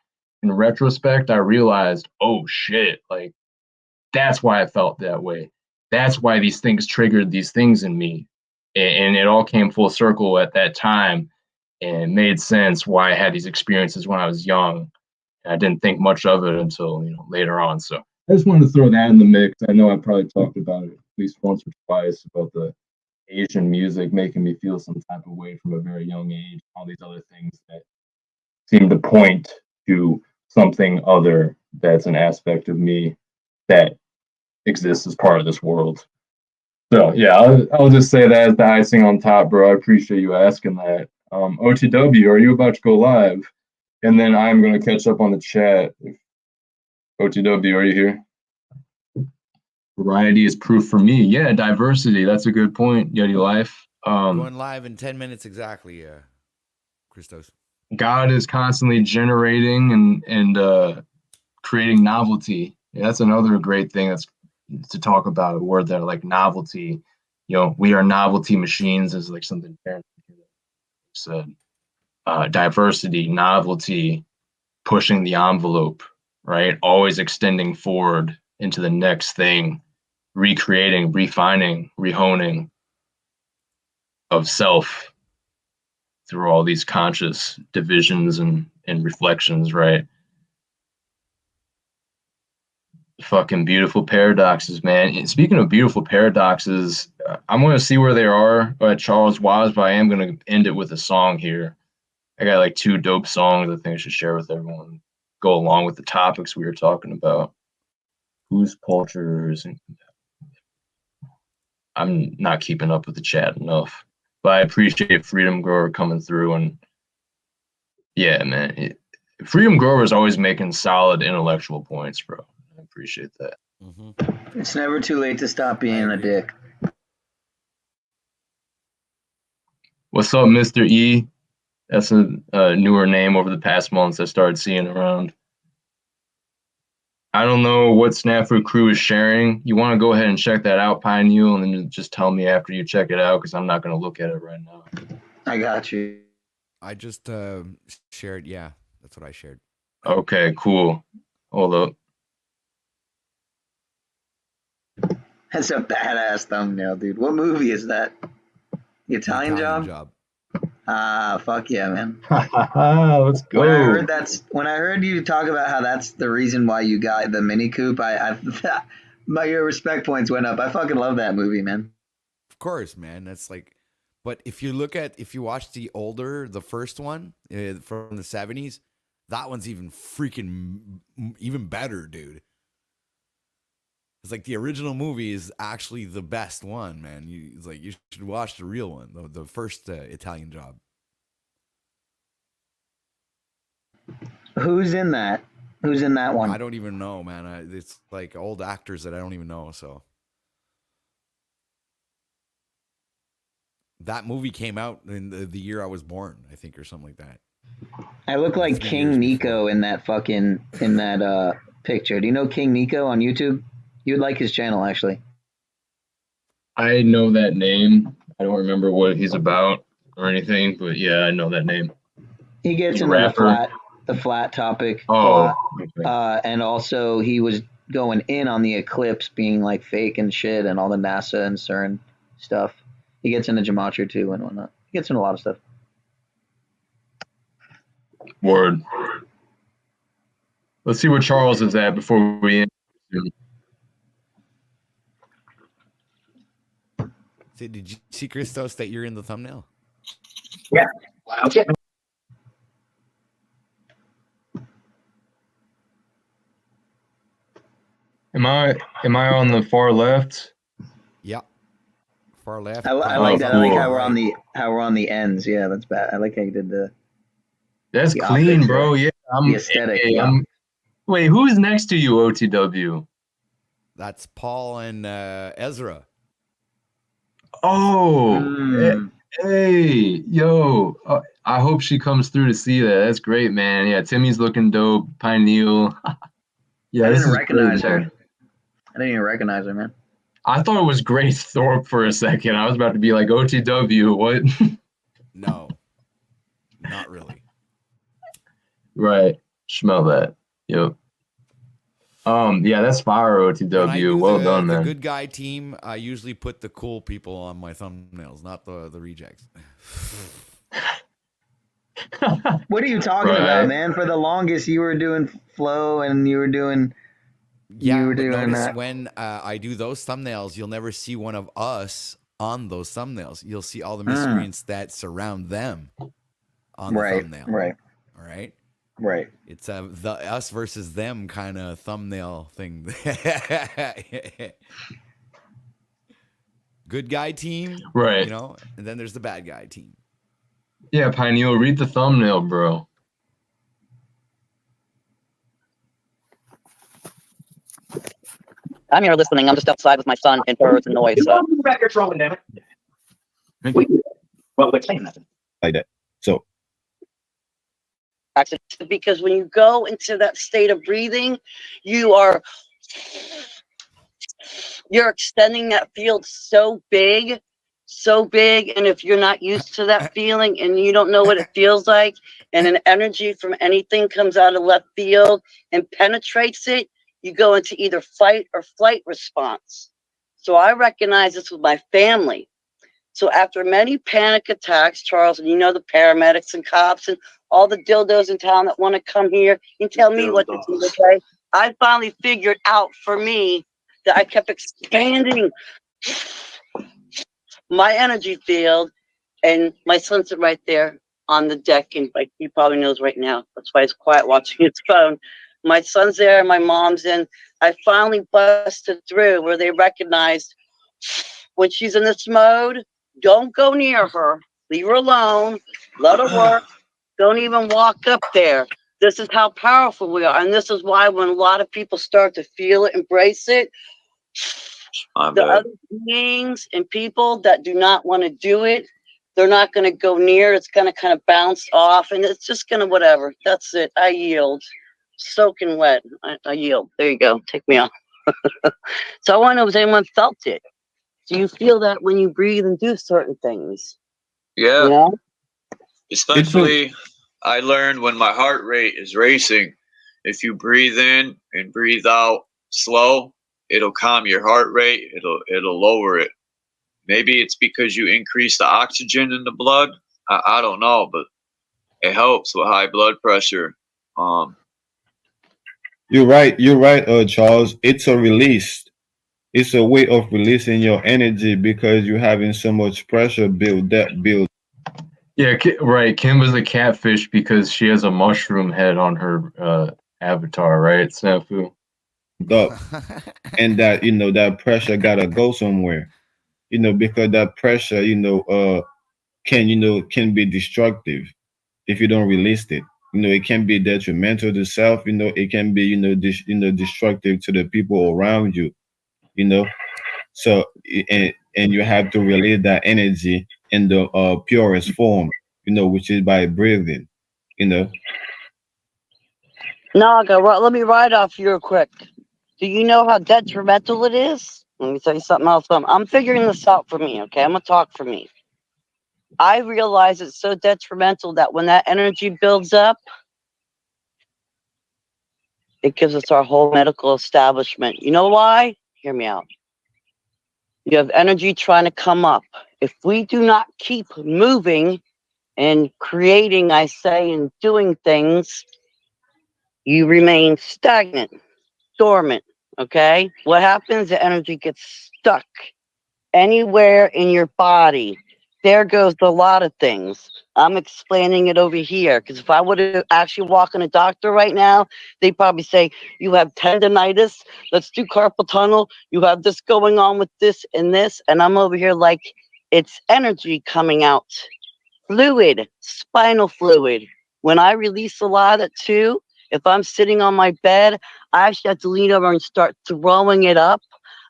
In retrospect, I realized, oh shit, like that's why I felt that way. That's why these things triggered these things in me, and it all came full circle at that time, and made sense why I had these experiences when I was young. I didn't think much of it until, you know, later on. So I just wanted to throw that in the mix. I know I probably talked about it at least once or twice about the Asian music making me feel some type of way from a very young age. All these other things that seem to point to something other that's an aspect of me that exists as part of this world. So yeah, I'll just say that as the icing on top, bro. I appreciate you asking that. OTW, are you about to go live? And then I'm gonna catch up on the chat. OTW, are you here? Variety is proof for me. Yeah, diversity. That's a good point. Yeti Life. Going live in 10 minutes exactly, Christos. God is constantly generating and creating novelty. Yeah, that's another great thing that's to talk about. A word that like novelty. You know, we are novelty machines is like something Karen said. Diversity, novelty, pushing the envelope, right? Always extending forward into the next thing, recreating, refining, rehoning of self through all these conscious divisions and reflections, right? Fucking beautiful paradoxes, man. And speaking of beautiful paradoxes, I'm going to see where they are by Charles Waz, but I am going to end it with a song here. I got like two dope songs I think I should share with everyone. Go along with the topics we were talking about. Whose cultures? I'm not keeping up with the chat enough, but I appreciate Freedom Grower coming through. And yeah, man, Freedom Grower is always making solid intellectual points, bro. I appreciate that. Mm-hmm. It's never too late to stop being a dick. What's up, Mr. E? That's a newer name over the past months I started seeing around. I don't know what Snafu Crew is sharing. You want to go ahead and check that out, Pineal, and then just tell me after you check it out, because I'm not going to look at it right now. I got you. I just shared. Yeah, that's what I shared. Okay, cool. Hold up. That's a badass thumbnail, dude. What movie is that? The Italian Job? Ah, fuck yeah, man. Let's go. When I heard you talk about how that's the reason why you got the Mini Coupe, your respect points went up. I fucking love that movie, man. Of course, man. That's like, but if you watch the first one from the 70s, that one's even better, dude. It's like the original movie is actually the best one, man. You should watch the real one, the first Italian Job. Who's in that? Who's in that one? I don't even know, man. It's like old actors that I don't even know. So that movie came out in the year I was born, I think, or something like that. I look like 3 King years Nico before. in that picture. Do you know King Nico on YouTube? You'd like his channel, actually. I know that name. I don't remember what he's about or anything, but yeah, I know that name. He gets He's a into rapper. the flat topic a Oh, lot. okay. And also he was going in on the eclipse being like fake and shit and all the NASA and CERN stuff. He gets into gematria too and whatnot. He gets into a lot of stuff. Word. Let's see where Charles is at before we end. So did you see, Christos, that you're in the thumbnail? Yeah. Wow. Am I on the far left? Yeah. Far left. I Oh, like that. cool. I like how we're on the ends. Yeah, that's bad. I like how you did That's the clean, optics bro. there. Yeah, The aesthetic. Wait, who is next to you, OTW? That's Paul and Ezra. Oh, hey, yo. I hope she comes through to see that. That's great, man. Yeah, Timmy's looking dope. Pineal. Yeah, I this didn't is recognize great, her. man. I didn't even recognize her, man. I thought it was Grace Thorpe for a second. I was about to be like, OTW, what? No, not really. Right. Smell that. Yep. Yeah, that's fire, When I OTW. do Well the done, man. good guy team, I usually put the cool people on my thumbnails, not the rejects. What are you talking about, man? For the longest, you were doing flow and you were doing. Yeah, but notice when I do those thumbnails, you'll never see one of us on those thumbnails. You'll see all the miscreants that surround them on the thumbnail. Right. All right. Right. It's the us versus them kind of thumbnail thing. Good guy team, Right. You know, and then there's the bad guy team. Yeah, Pineal, read the thumbnail, bro. I'm here listening. I'm just outside with my son and birds and noise. So. Records rolling, damn it. Well, we're saying nothing like that. So. Because when you go into that state of breathing, you're extending that field so big. And if you're not used to that feeling and you don't know what it feels like, and an energy from anything comes out of left field and penetrates it, you go into either fight or flight response. So I recognize this with my family. So after many panic attacks, Charles, and you know the paramedics and cops and all the dildos in town that want to come here and tell me what to do, okay? I finally figured out for me that I kept expanding my energy field, and my son's right there on the deck, and like he probably knows right now. That's why he's quiet watching his phone. My son's there, my mom's in. I finally busted through where they recognized when she's in this mode, don't go near her. Leave her alone. Let her work. Don't even walk up there. This is how powerful we are. And this is why when a lot of people start to feel it, embrace it, the other beings and people that do not want to do it, they're not going to go near. It's going to kind of bounce off, and it's just going to whatever. That's it. I yield. Soaking wet. I yield. There you go. Take me off. So I want to know if anyone felt it. Do you feel that when you breathe and do certain things? Yeah. You know? Especially, I learned when my heart rate is racing, if you breathe in and breathe out slow, it'll calm your heart rate. It'll lower it. Maybe it's because you increase the oxygen in the blood. I don't know, but it helps with high blood pressure. You're right, Charles. It's a release. It's a way of releasing your energy because you're having so much pressure build. Yeah, right. Kimba's a catfish because she has a mushroom head on her avatar, right, Snafu? Up. And that, that pressure gotta go somewhere. Because that pressure, can be destructive if you don't release it. it can be detrimental to self. It can be destructive to the people around you. You know, so and you have to release that energy in the purest form. Which is by breathing. You know. Naga, let me ride off you real quick. Do you know how detrimental it is? Let me tell you something else. I'm figuring this out for me, okay? I'm going to talk for me. I realize it's so detrimental that when that energy builds up, it gives us our whole medical establishment. You know why? Hear me out. You have energy trying to come up. If we do not keep moving and creating, I say, and doing things, you remain stagnant, dormant. Okay? What happens? The energy gets stuck anywhere in your body. There goes a lot of things. I'm explaining it over here because if I would have actually walked in a doctor right now, they'd probably say, you have tendonitis, let's do carpal tunnel, you have this going on with this and this. And I'm over here like it's energy coming out. Fluid, spinal fluid. When I release a lot of it too, if I'm sitting on my bed, I actually have to lean over and start throwing it up.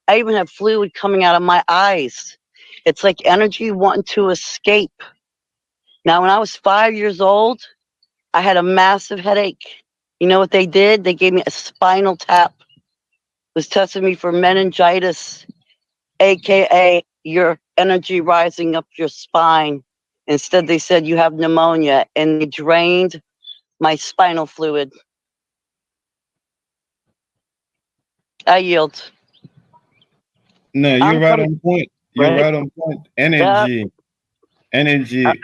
I even have fluid coming out of my eyes. It's like energy wanting to escape. Now, when I was 5 years old, I had a massive headache. You know what they did? They gave me a spinal tap. Was testing me for meningitis, aka your energy rising up your spine. Instead, they said you have pneumonia, and they drained my spinal fluid. I yield. No, you're I'm right coming, on point. You're right? right on point. Yeah. Energy. I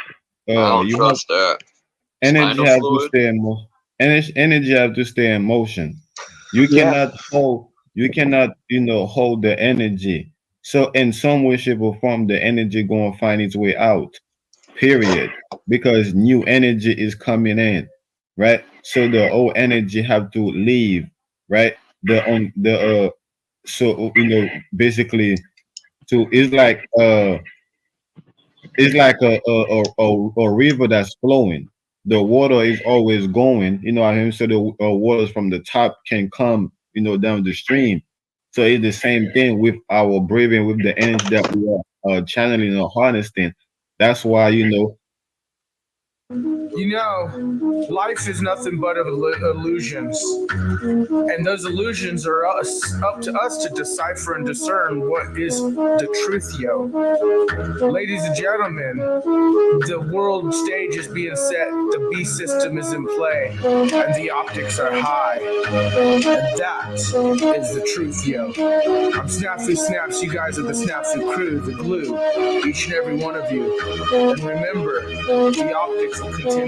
don't You have trust that. energy Spinal have to fluid. stay in motion. Energy have to stay in motion. You Yeah. cannot hold. You cannot hold the energy. So in some way, shape, or form, the energy gonna find its way out. Period. Because new energy is coming in, right? So the old energy have to leave, right? So basically, so it's like a river that's flowing. The water is always going, what I mean? So the waters from the top can come, down the stream. So it's the same thing with our breathing, with the energy that we are channeling or harnessing. That's why, Life is nothing but illusions, and those illusions are up to us to decipher and discern what is the truth, yo. Ladies and gentlemen, the world stage is being set, the B system is in play, and the optics are high. And that is the truth, yo. I'm Snafu Snaps, you guys are the Snafu crew, the glue, each and every one of you. And remember, the optics will continue.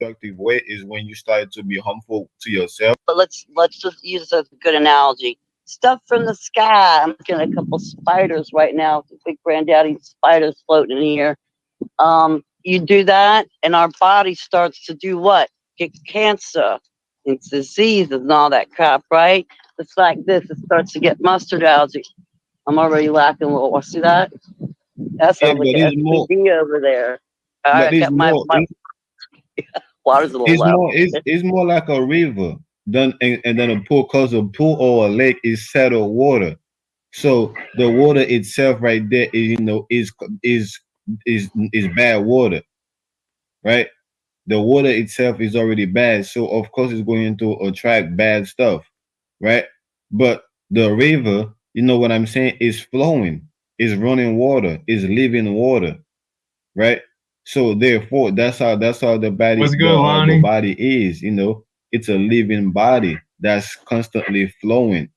productive way is when you start to be harmful to yourself. But let's just use this as a good analogy. Stuff from the sky. I'm looking at a couple spiders right now. Big granddaddy spiders floating in here. You do that, and our body starts to do what? Get cancer, and diseases, and all that crap, right? It's like this. It starts to get mustard algae. I'm already laughing a little. See that? That Yeah, sounds like but an it's more, STD over there. I but it's got more, my water's a little it's low. more, it's more like a river than and then a pool, cause a pool or a lake is settled water. So the water itself right there is is bad water, right? The water itself is already bad, so of course it's going to attract bad stuff, right? But the river, you know what I'm saying, is flowing, is running water, is living water, right? So therefore, that's how the body What's good, the Lonnie? body is. It's a living body that's constantly flowing.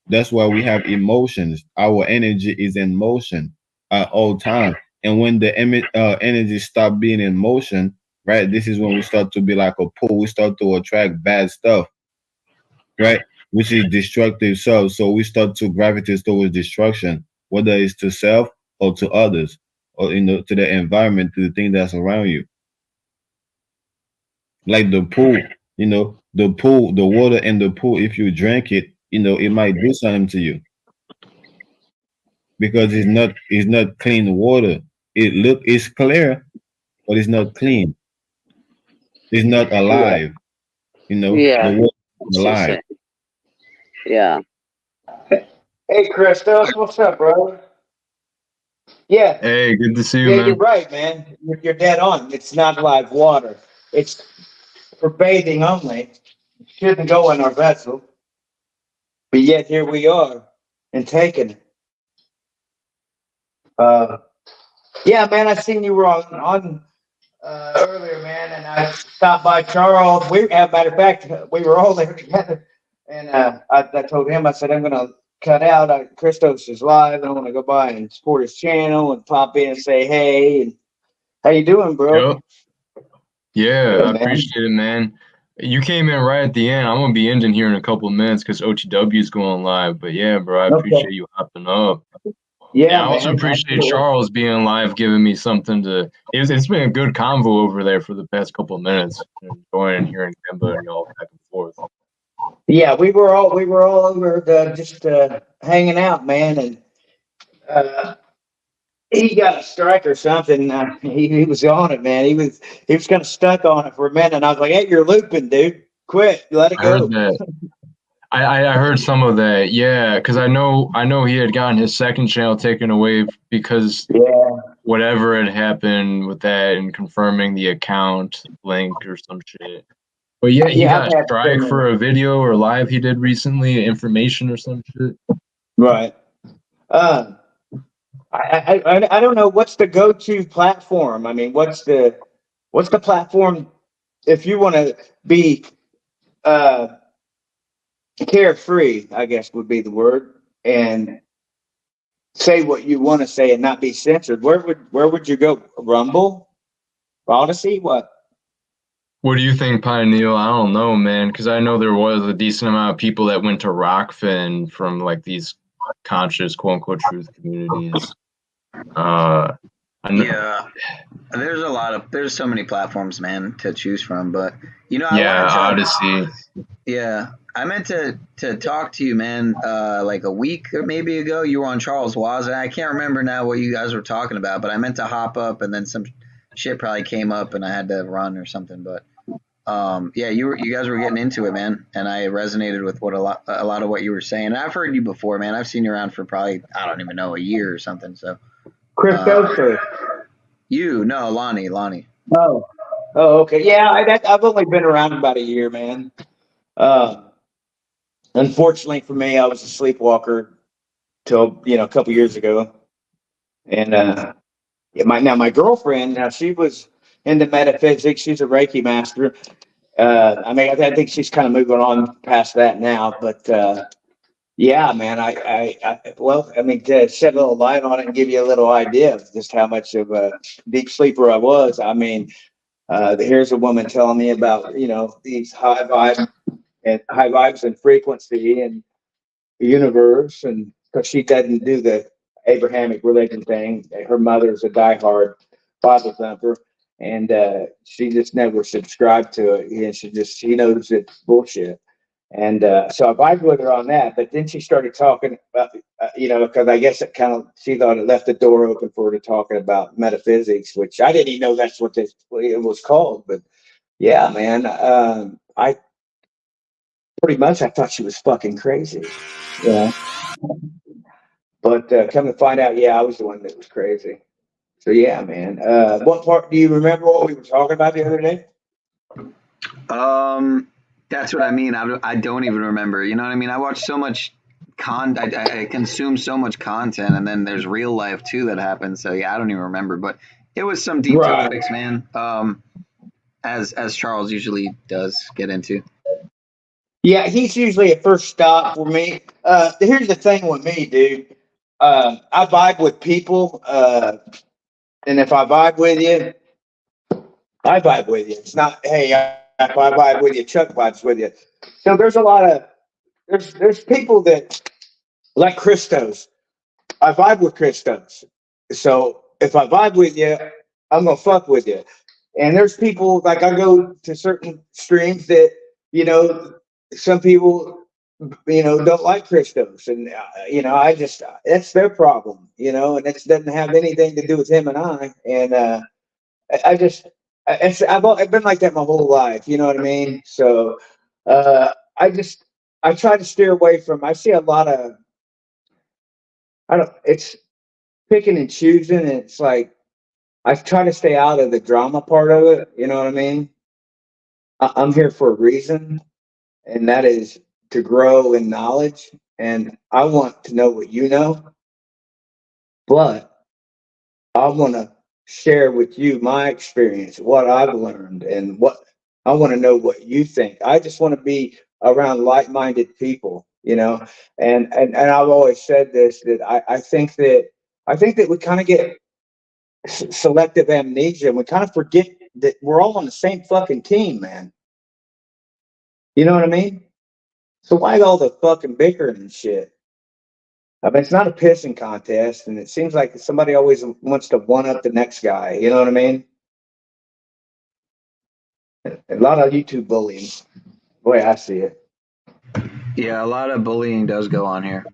That's why we have emotions. Our energy is in motion at all time. And when the energy stop being in motion, right? This is when we start to be like a pool. We start to attract bad stuff, right? Which is destructive self. So we start to gravitate towards destruction, whether it's to self or to others, or to the environment, to the thing that's around you. Like the pool, the water in the pool. If you drink it, it might do something to you because it's not clean water. It's clear, but it's not clean. It's not alive. You know, Yeah. the water is It's just alive. yeah. Hey, Christos, what's up, bro? Yeah, Hey, good to see you, yeah, you're man. right, man. You're dead on. It's not live water. It's for bathing only. It shouldn't go in our vessel. But yet here we are and taking it. Yeah, man, I seen you were on earlier, man, and I stopped by Charles. As a matter of fact, we were all there together, and I told him, I said, I'm gonna cut out. Christos is live. I want to go by and support his channel and pop in and say hey. And how you doing, bro? Yep. Yeah, Good, I man. appreciate it, man. You came in right at the end. I'm gonna be ending here in a couple of minutes because OTW is going live. But yeah, bro, I Okay. appreciate you hopping up. Yeah, And I also man. appreciate Absolutely. Charles being live, giving me something to. It's been a good convo over there for the past couple of minutes. Enjoying hearing Kimba and y'all back and forth. Yeah, we were all over just hanging out, man, and he got a strike or something. He was on it, man. He was kind of stuck on it for a minute, and I was like, "Hey, you're looping, dude. Quit. Let it I heard go." that. I heard some of that. Yeah, because I know he had gotten his second channel taken away because Yeah. whatever had happened with that and confirming the account link or some shit. But yeah, he Yeah, got I've a had strike some, for a video or live he did recently, information or some shit. right. I don't know what's the go-to platform. I mean, what's the platform if you want to be uh carefree, I guess would be the word, and say what you want to say and not be censored. Where would you go? Rumble? Odyssey? What? What do you think, Pioneer? I don't know, man, because I know there was a decent amount of people that went to Rockfin from like these conscious, quote unquote, truth communities. I know, Yeah, there's so many platforms, man, to choose from. But I yeah, wanted to, Odyssey. yeah, I meant to talk to you, man. Like a week or maybe ago, you were on Charles Waza. I can't remember now what you guys were talking about, but I meant to hop up, and then some shit probably came up, and I had to run or something. But yeah, you guys were getting into it, man, and I resonated with what a lot of what you were saying. And I've heard you before, man. I've seen you around for probably, I don't even know, a year or something. So Crypto? no, Lonnie. Oh, okay. Yeah, I've only been around about a year, man. Unfortunately for me, I was a sleepwalker till a couple years ago, and my girlfriend, now she was into metaphysics. She's a Reiki master. I mean, I think she's kind of moving on past that now, but yeah, man, well, I mean, to shed a little light on it and give you a little idea of just how much of a deep sleeper I was. I mean, here's a woman telling me about these high vibes and frequency and the universe, and because she doesn't do the Abrahamic religion thing, her mother's a diehard Bible thumper, and she just never subscribed to it. And she knows it's bullshit. And so I vibed with her on that, but then she started talking about, because I guess she thought it left the door open for her to talking about metaphysics, which I didn't even know that's what it was called. But yeah, man, I thought she was fucking crazy. Yeah. But come to find out, yeah, I was the one that was crazy. So yeah, man. What part do you remember what we were talking about the other day? That's what I mean. I don't even remember. You know what I mean? I watch so much I consume so much content, and then there's real life too that happens. So yeah, I don't even remember. But it was some deep Right. topics, man. As Charles usually does get into. Yeah, he's usually a first stop for me. Here's the thing with me, dude. I vibe with people, and if I vibe with you, I vibe with you. It's not, hey, if I vibe with you, Chuck vibes with you. So there's a lot of there's people that like Christos. I vibe with Christos. So if I vibe with you, I'm gonna fuck with you. And there's people like I go to certain streams that some people don't like Christos, and I just that's their problem, and it doesn't have anything to do with him and I. And I've been like that my whole life. You know what I mean? So, I try to steer away from. I see a lot of. I don't. It's picking and choosing. And it's like I try to stay out of the drama part of it. You know what I mean? I'm here for a reason, and that is to grow in knowledge. And I want to know what you know, but I want to share with you my experience, what I've learned, and what I want to know what you think. I just want to be around like-minded people, you know. And I've always said this that I think that we kind of get selective amnesia, and we kind of forget that we're all on the same fucking team, man. You know what I mean? So why all the fucking bickering and shit? I mean, it's not a pissing contest, and it seems like somebody always wants to one up the next guy. You know what I mean? A lot of YouTube bullying, the way I see it. Yeah, a lot of bullying does go on here.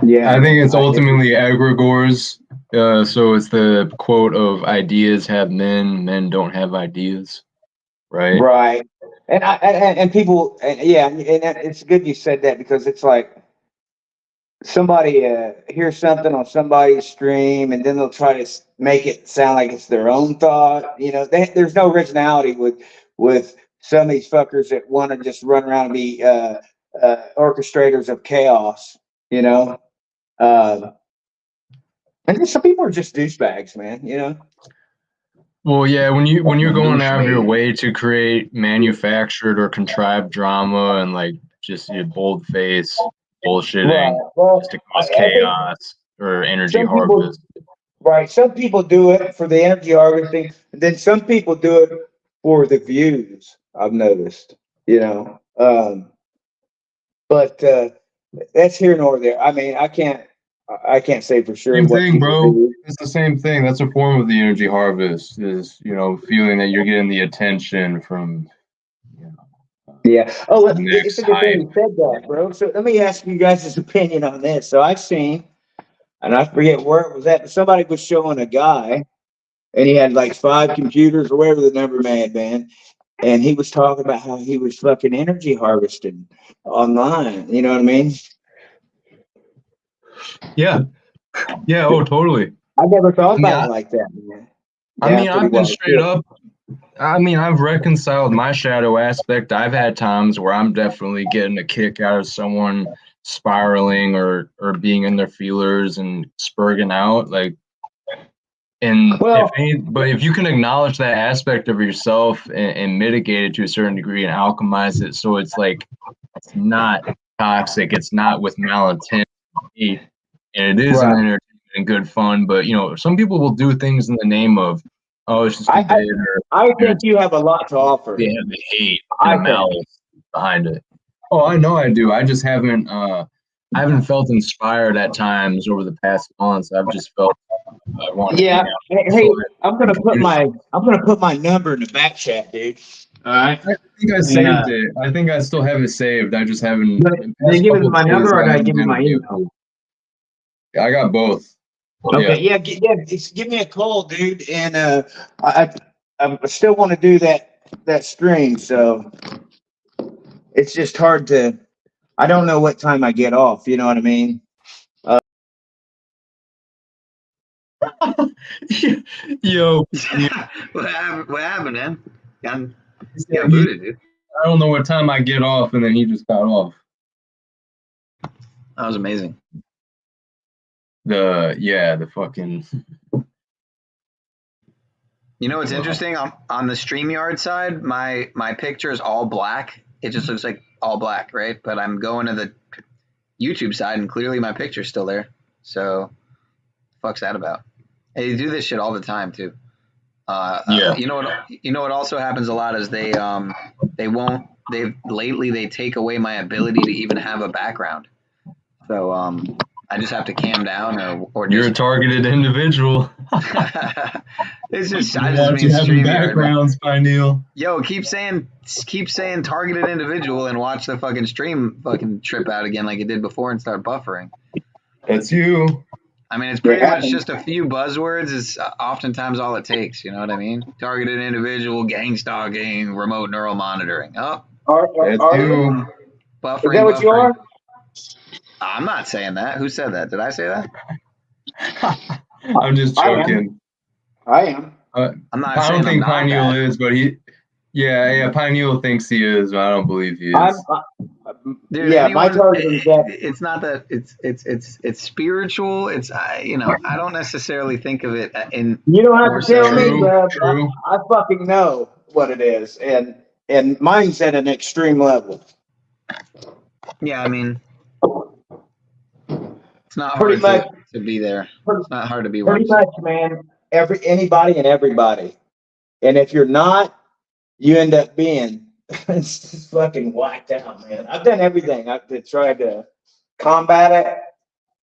Yeah, I think it's ultimately egregores. So it's the quote of ideas have men, men don't have ideas, right? Right. And people, yeah, and it's good you said that, because it's like somebody hears something on somebody's stream, and then they'll try to make it sound like it's their own thought. You know, there's no originality with some of these fuckers that want to just run around and be orchestrators of chaos. You know, and then some people are just douchebags, man. You know. Well, yeah, when you're going out of your way to create manufactured or contrived drama and like just your bold face bullshitting Right. Well, just to cause I think chaos or energy some people, harvest. right? Some people do it for the energy harvesting, and then some people do it for the views. I've noticed, you know. But that's here nor there. I mean, I can't say for sure Same what thing, people bro. do. It's the same thing. That's a form of the energy harvest. Is feeling that you're getting the attention from Yeah. Oh, the it's next a good thing hype. you said that, bro. So let me ask you guys' opinion on this. So I've seen, and I forget where it was at, but somebody was showing a guy, and he had like 5 computers or whatever the number may have been, and he was talking about how he was fucking energy harvesting online. You know what I mean? Yeah. Yeah. Oh, totally. I never thought I mean, about it like that, man. I Yeah, mean, pretty I've been well. straight up. I mean, I've reconciled my shadow aspect. I've had times where I'm definitely getting a kick out of someone spiraling or being in their feelers and spurging out. Like, and Well, but if you can acknowledge that aspect of yourself and mitigate it to a certain degree and alchemize it, so it's like it's not toxic, it's not with malintent, and it is an right. entertainment and good fun. But some people will do things in the name of, oh, it's just a bit, or I think you have a lot to offer. they have the hate I and the think. malice behind it. Oh, I know I do. I just haven't felt inspired at times over the past months. I've just felt I want to Yeah. hang out. Hey, I'm gonna put my number in the back chat, dude. All right. I think I And saved it. I think I still have it saved. I just haven't. did I give you my number, or did I give you my email? I got both. Okay. Yeah. Just give me a call, dude. And I still want to do that stream. So it's just hard to. I don't know what time I get off. You know what I mean? Yo, What happened, man? Got got booted, dude. I don't know what time I get off, and then he just got off. That was amazing. The fucking. You know what's interesting? On the StreamYard side, my picture is all black. It just looks like all black, right? But I'm going to the YouTube side, and clearly my picture's still there. So, fuck's that about? Hey, they do this shit all the time too. Yeah. You know what also happens a lot is they take away my ability to even have a background. So I just have to cam down or You're a just targeted individual. it's just I I just want you mean having StreamYard, man. backgrounds by Neil. Yo, keep saying targeted individual and watch the fucking stream fucking trip out again like it did before and start buffering. That's you. I mean, it's It pretty much happens. just a few buzzwords is oftentimes all it takes. You know what I mean? Targeted individual, gang stalking, remote neural monitoring. Oh, That's Are you? you. Is that buffering, what you buffering. are? I'm not saying that. Who said that? Did I say that? I'm just I am. joking. I am. I'm not I don't saying I'm think not Pineal that. is, but yeah, Pineal thinks he is, but I don't believe he I'm. is. Dude, Yeah, my anyone, target is that. it's not that it's spiritual. It's, you know, I don't necessarily think of it in You don't have more to tell so me, as, True, bro. true. I fucking know what it is, and mine's at an extreme level. yeah, I mean, it's not Pretty hard much. to be there. It's not hard to be Pretty one. much, man. Anybody and everybody, and if you're not, you end up being it's just fucking whacked out, man. I've done everything. I've tried to combat it.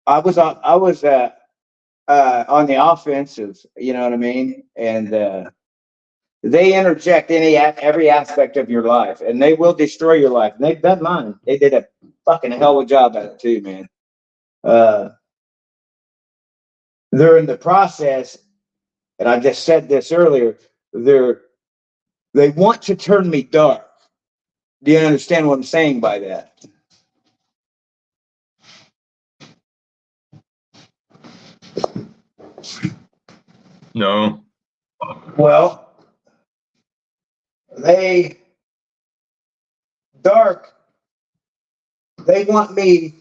I was on the offensive. You know what I mean? And they interject every aspect of your life, and they will destroy your life. And they've done mine. They did a fucking hell of a job at it too, man. Uh, they're in the process, and I just said this earlier. They want to turn me dark. Do you understand what I'm saying by that? No. Well, they dark. They want me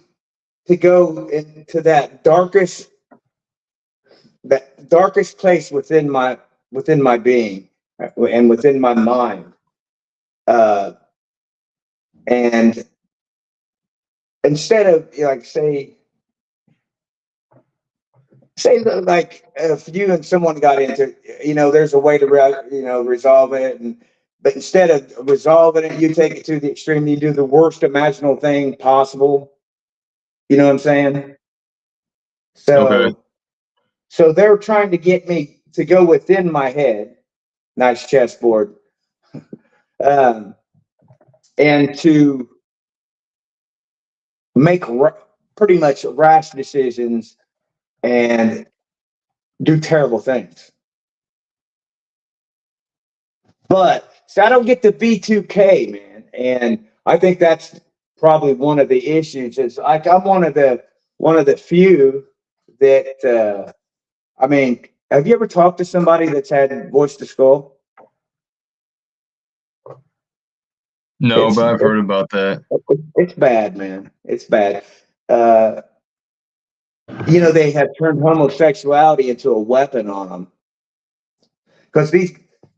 to go into that darkest place within my being and within my mind. Uh, and instead of like say that, like if you and someone got into, there's a way to resolve it, but instead of resolving it, you take it to the extreme. You do the worst imaginable thing possible. You know what I'm saying? Okay. So they're trying to get me to go within my head. Nice chessboard. Um, and to make pretty much rash decisions and do terrible things. But so I don't get the B2K, man, and I think that's probably one of the issues. Is like I'm one of the few that I mean, have you ever talked to somebody that's had voice to skull? No, It's but I've heard about that. it's bad, man. It's bad. Uh, they have turned homosexuality into a weapon on them because they're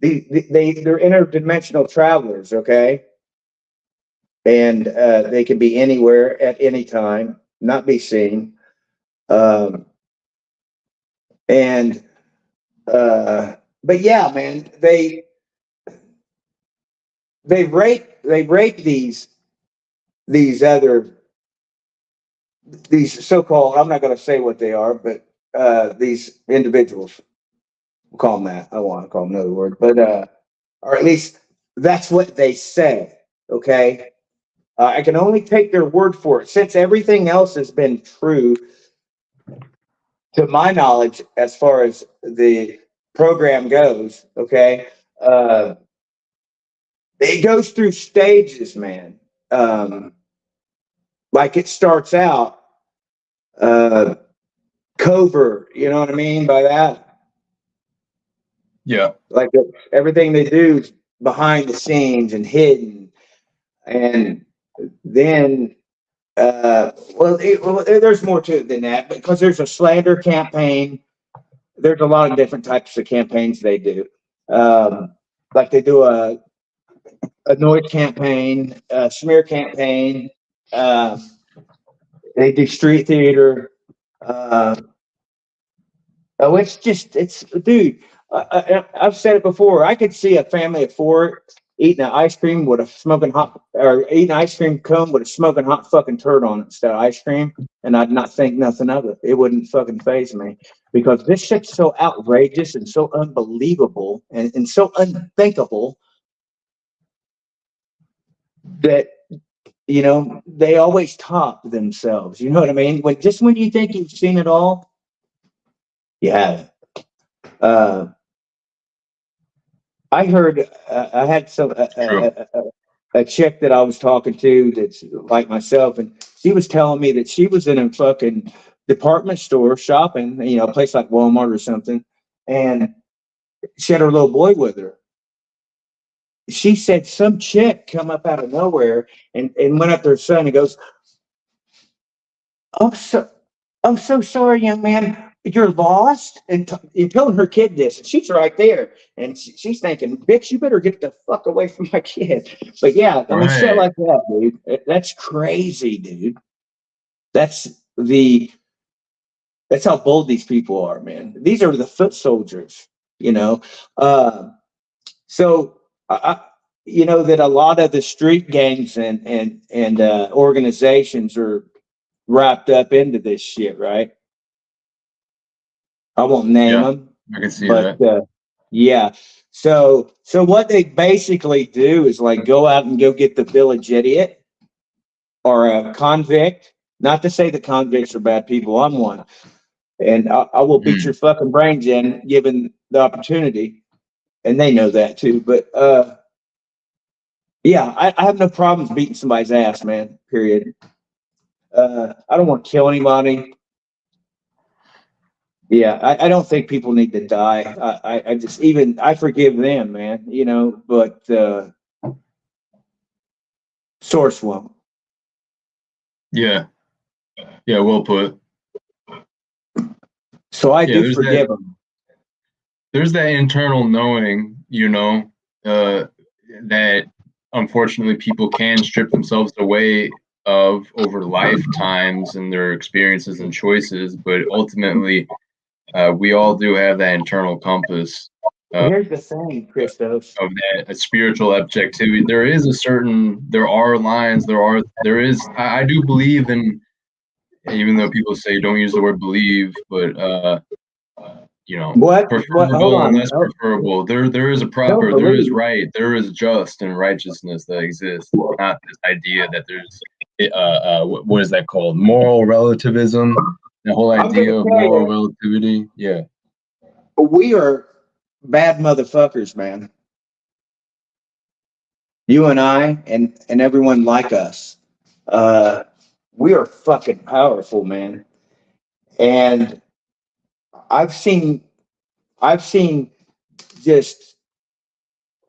interdimensional travelers, okay, and they can be anywhere at any time, not be seen, um, and but yeah, man, they rape these so-called, I'm not going to say what they are, but these individuals, we'll call them that. I want to call them another word, but or at least that's what they say. Okay, I can only take their word for it since everything else has been true to my knowledge as far as the program goes. Okay, uh, it goes through stages, man. Like it starts out uh, covert. You know what I mean by that? Yeah. Like everything they do is behind the scenes and hidden, and then there's more to it than that because there's a slander campaign. There's a lot of different types of campaigns they do. Like they do a noise campaign, a smear campaign. Uh, they do street theater. Uh, Oh, dude. I've said it before. I could see a family of four eating an ice cream with a smoking hot, or eating an ice cream cone with a smoking hot fucking turd on it instead of ice cream, and I'd not think nothing of it. It wouldn't fucking faze me because this shit's so outrageous and so unbelievable and so unthinkable that they always top themselves. You know what I mean? When you think you've seen it all, You haven't. I heard I had a chick that I was talking to that's like myself, and she was telling me that she was in a fucking department store shopping, you know, a place like Walmart or something, and she had her little boy with her. She said some chick come up out of nowhere and went up to her son and goes, "Oh, I'm so sorry, young man. You're lost." And you're telling her kid this, and she's right there, and she's thinking, "Bitch, you better get the fuck away from my kid." But yeah, I mean, shit Right. like that, dude. That's crazy, dude. That's the that's how bold these people are, man. These are the foot soldiers, you know. So you know that a lot of the street gangs and organizations are wrapped up into this shit, right? I won't name Yeah, them, I can see but that. yeah. So what they basically do is like go out and go get the village idiot or a convict. Not to say that convicts are bad people. I'm one, and I will beat your fucking brains in given the opportunity, and they know that too. But yeah, I have no problems beating somebody's ass, man. Period. I don't want to kill anybody. Yeah, I don't think people need to die. I just I forgive them, man. You know, but source won't. Yeah. Yeah, well put. So I Yeah, do forgive them. There's that internal knowing, you know, that unfortunately people can strip themselves away of over lifetimes and their experiences and choices, but ultimately we all do have that internal compass Here's the thing, Christos. of that spiritual objectivity. There are lines, there is, I do believe in, even though people say don't use the word believe, but you know, What? Hold preferable and on. less preferable. There is a Don't proper, there is believe. right, there is just and righteousness that exists. Not this idea that there's what is that called? Moral relativism. The whole I'm idea gonna of tell moral you, relativity. Yeah. we are bad motherfuckers, man. You and I and everyone like us. We are fucking powerful, man. And I've seen just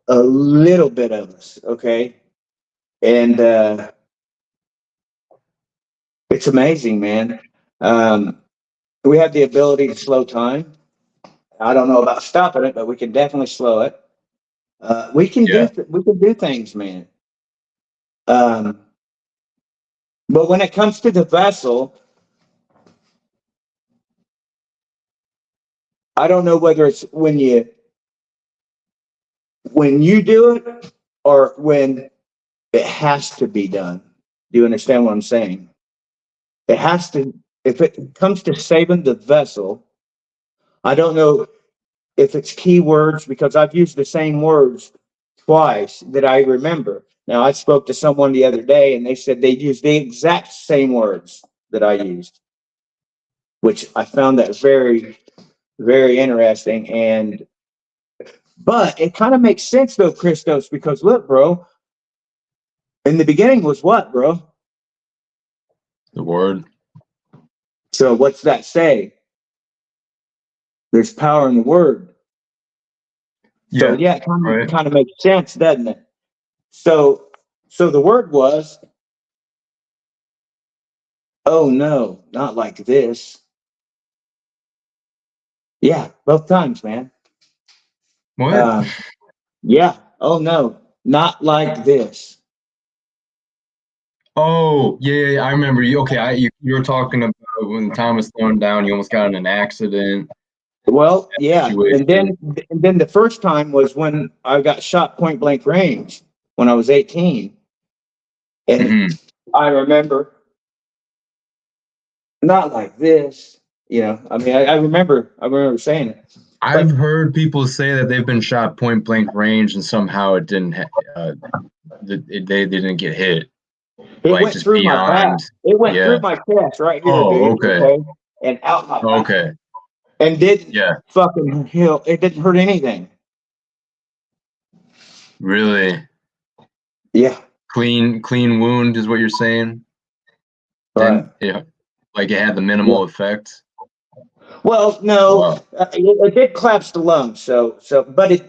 a little bit of us, okay? And it's amazing, man. We have the ability to slow time. I don't know about stopping it, but we can definitely slow it. We can do things, man. But when it comes to the vessel, I don't know whether it's when you do it or when it has to be done. Do you understand what I'm saying? It has to, if it comes to saving the vessel, I don't know if it's keywords because I've used the same words twice that I remember. Now, I spoke to someone the other day and they said they used the exact same words that I used, which I found that very, very interesting. But it kind of makes sense though, Christos, because look, bro, in the beginning was what, bro? The word. So what's that say? There's power in the word. So yeah, it kind of makes sense, doesn't it? So the word was, oh no, not like this. Yeah, both times, man. What? Yeah. Oh no, not like this. Oh, yeah, I remember you. Okay, you were talking about when Thomas thrown down, you almost got in an accident. Well, yeah, Situation. and then the first time was when I got shot point blank range when I was 18, and I remember not like this. You know, I mean, I remember saying it. I've heard people say that they've been shot point blank range and somehow it didn't. They didn't get hit. It Like went just through my back. beyond. It went Yeah. through my chest right here, Oh, dude. okay. And out my back. Okay. and didn't Yeah. fucking heal. It didn't hurt anything. Really? Yeah. Clean wound is what you're saying? Right. Yeah. Like it had the minimal effect? Well, no, Wow. it did collapse the lungs. But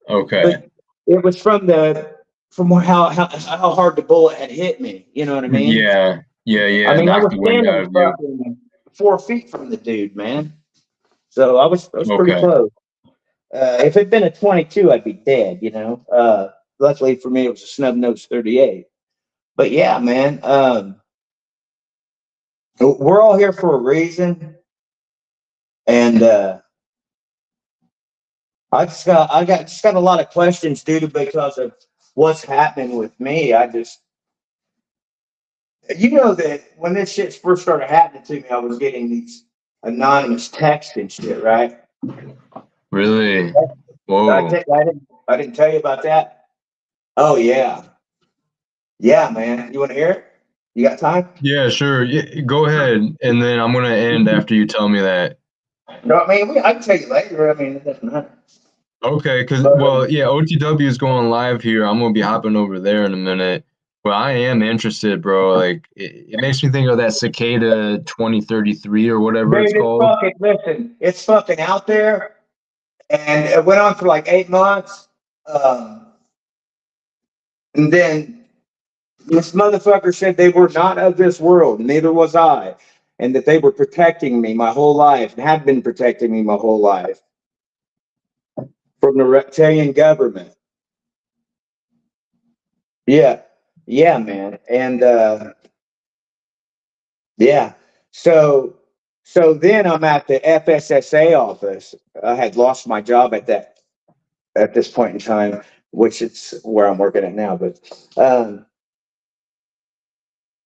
Okay. it was from how hard the bullet had hit me. You know what I mean? Yeah. I mean, I Knocked was the wind out standing of you. fucking 4 feet from the dude, man. So I was pretty Okay. close. If it'd been a 22, I'd be dead. You know. Luckily for me, it was a snub nose 38. But yeah, man. We're all here for a reason, and I just got a lot of questions, dude, because of what's happening with me. You know that when this shit first started happening to me, I was getting these anonymous texts and shit, right? Really? Whoa. I didn't tell you about that. Oh yeah, man. You want to hear it? You got time? Yeah, sure. Yeah, go ahead, and then I'm gonna end after you tell me that. No, I mean I can tell you later. I mean it doesn't matter. Okay, yeah, OTW is going live here. I'm gonna be hopping over there in a minute. But I am interested, bro. Like it makes me think of that Cicada 2033 or whatever Dude, it's called. listen, it's fucking out there, and it went on for like 8 months, and then this motherfucker said they were not of this world, neither was I, and that they were protecting me my whole life and have been protecting me my whole life from the reptilian government. Yeah, man, and yeah. So then I'm at the FSSA office. I had lost my job at this point in time, which it's where I'm working at now. But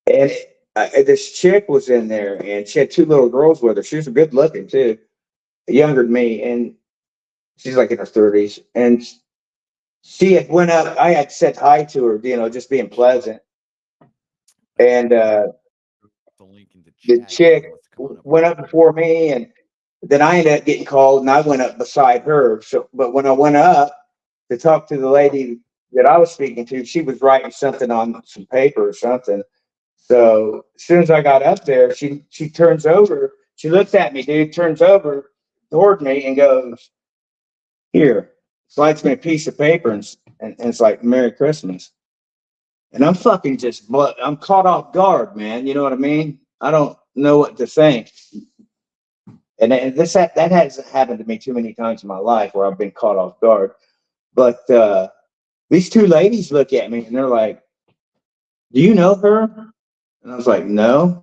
and this chick was in there, and she had two little girls with her. She was good looking too, younger than me, and she's like in her 30s. And she had went up. I had said hi to her, you know, just being pleasant. And the chick went up before me, and then I ended up getting called, and I went up beside her. So, but when I went up to talk to the lady that I was speaking to, she was writing something on some paper or something. So as soon as I got up there, she turns over. She looks at me, dude, turns over toward me and goes, "Here," slides me a piece of paper, and it's like "Merry Christmas." And I'm fucking I'm caught off guard, man. You know what I mean? I don't know what to think. And that hasn't happened to me too many times in my life where I've been caught off guard. But these two ladies look at me and they're like, "Do you know her?" And I was like, "No."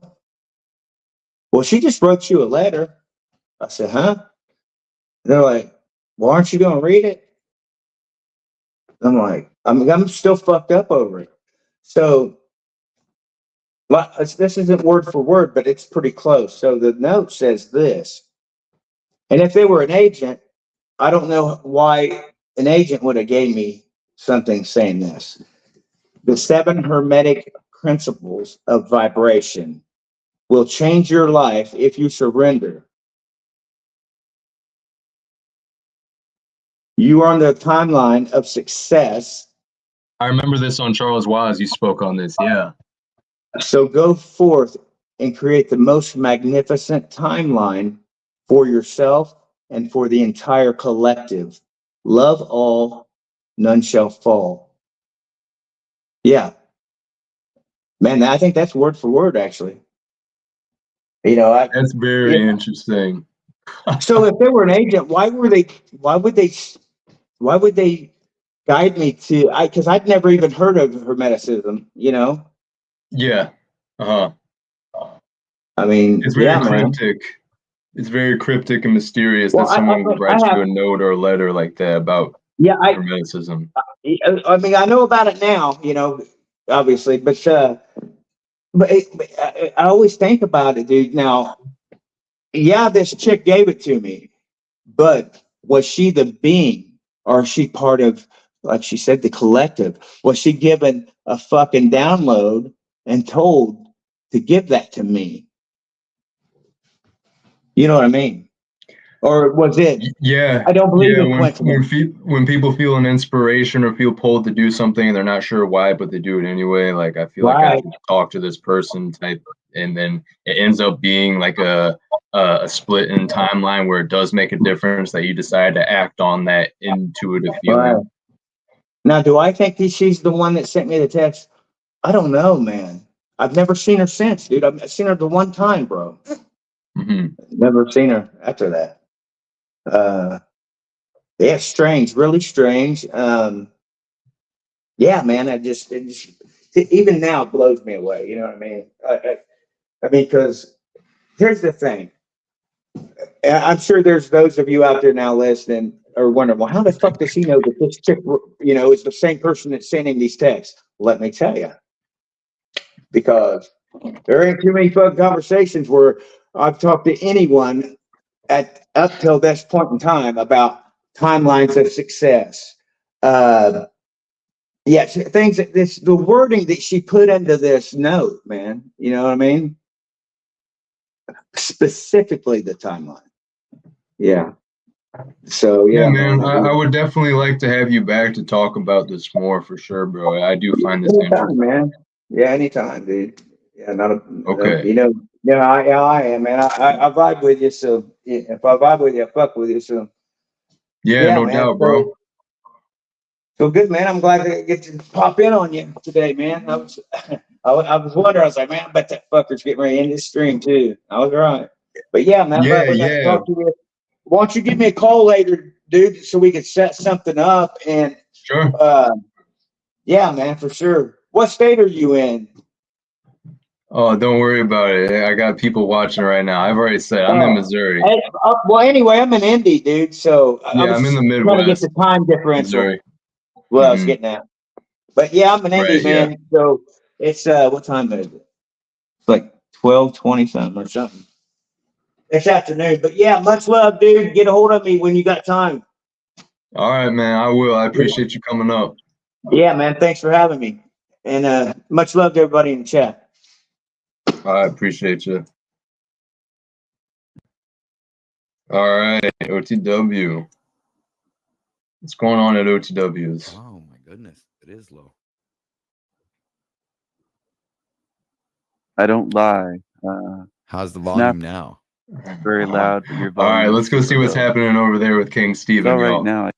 "Well, she just wrote you a letter." I said, "Huh?" And they're like, "Well, aren't you going to read it?" I'm like, I'm still fucked up over it. So this isn't word for word, but it's pretty close. So the note says this. And if they were an agent, I don't know why an agent would have gave me something saying this. The 7 hermetic principles of vibration will change your life if you surrender. You are on the timeline of success. I remember this on Charles Waz. You spoke on this. Yeah. So go forth and create the most magnificent timeline for yourself and for the entire collective. Love all, none shall fall. Yeah. Man, I think that's word for word, actually. You know, that's very interesting. So if they were an agent, why would they guide me to, because I'd never even heard of Hermeticism, you know? Yeah. Uh-huh. I mean, it's very man. cryptic. It's very cryptic and mysterious Well, that someone would write you a note or a letter like that about Hermeticism. I mean, I know about it now, you know, obviously, but I always think about it, dude. Now, yeah, this chick gave it to me, but was she the being, or is she part of, like she said, the collective? Was she given a fucking download and told to give that to me? You know what I mean? or was it? Yeah, I don't believe yeah. in coincidence. When people feel an inspiration or feel pulled to do something and they're not sure why, but they do it anyway. Like I feel like I Right. should talk to this person type, and then it ends up being like a split in timeline where it does make a difference that you decide to act on that intuitive feeling. Right. Now, do I think that she's the one that sent me the text? I don't know, man. I've never seen her since, dude. I've seen her the one time, bro. Never seen her after that. Yeah, strange, really strange. Yeah, man. Even now it blows me away. You know what I mean? I mean, because here's the thing. I'm sure there's those of you out there now listening or wondering, well, how the fuck does he know that this chick, is the same person that's sending these texts? Let me tell you, because there ain't too many fucking conversations where I've talked to anyone up till this point in time about timelines of success. Yeah, things that the wording that she put into this note, man. You know what I mean? Specifically the timeline. Yeah. So Yeah, yeah, man. I man. would definitely like to have you back to talk about this more for sure, bro. I do find this Anytime, interesting. man. Yeah, anytime, dude. Yeah, Okay. I am, man. I vibe with you, so if I vibe with you, I fuck with you. So Yeah, yeah, no man. doubt, bro. So good, man. I'm glad to get to pop in on you today, man. I was wondering. I was like, man, I bet that fucker's getting ready to end this stream too. I was right, but yeah, man. I'm glad we got to talk to you. Why don't you give me a call later, dude, so we can set something up? And sure. Yeah, man, for sure. What state are you in? Oh, don't worry about it. I got people watching right now. I've already said I'm in Missouri. Well, anyway, I'm in Indy, dude. So I Yeah, was I'm in just the trying to get Midwest. the time differential. Missouri. Well, I was getting at. But yeah, I'm in Indy, Right, yeah. man. So it's what time is it? It's like 12:20 something or something. It's afternoon. But yeah, much love, dude. Get a hold of me when you got time. All right, man. I will. I appreciate you coming up. Yeah, man. Thanks for having me. And much love to everybody in the chat. I appreciate you. All right, OTW. What's going on at OTWs? Oh my goodness, it is low. I don't lie. How's the volume now? Very loud, but your All volume right, is let's go see super what's low. happening over there with King It's Steven, all right y'all. now.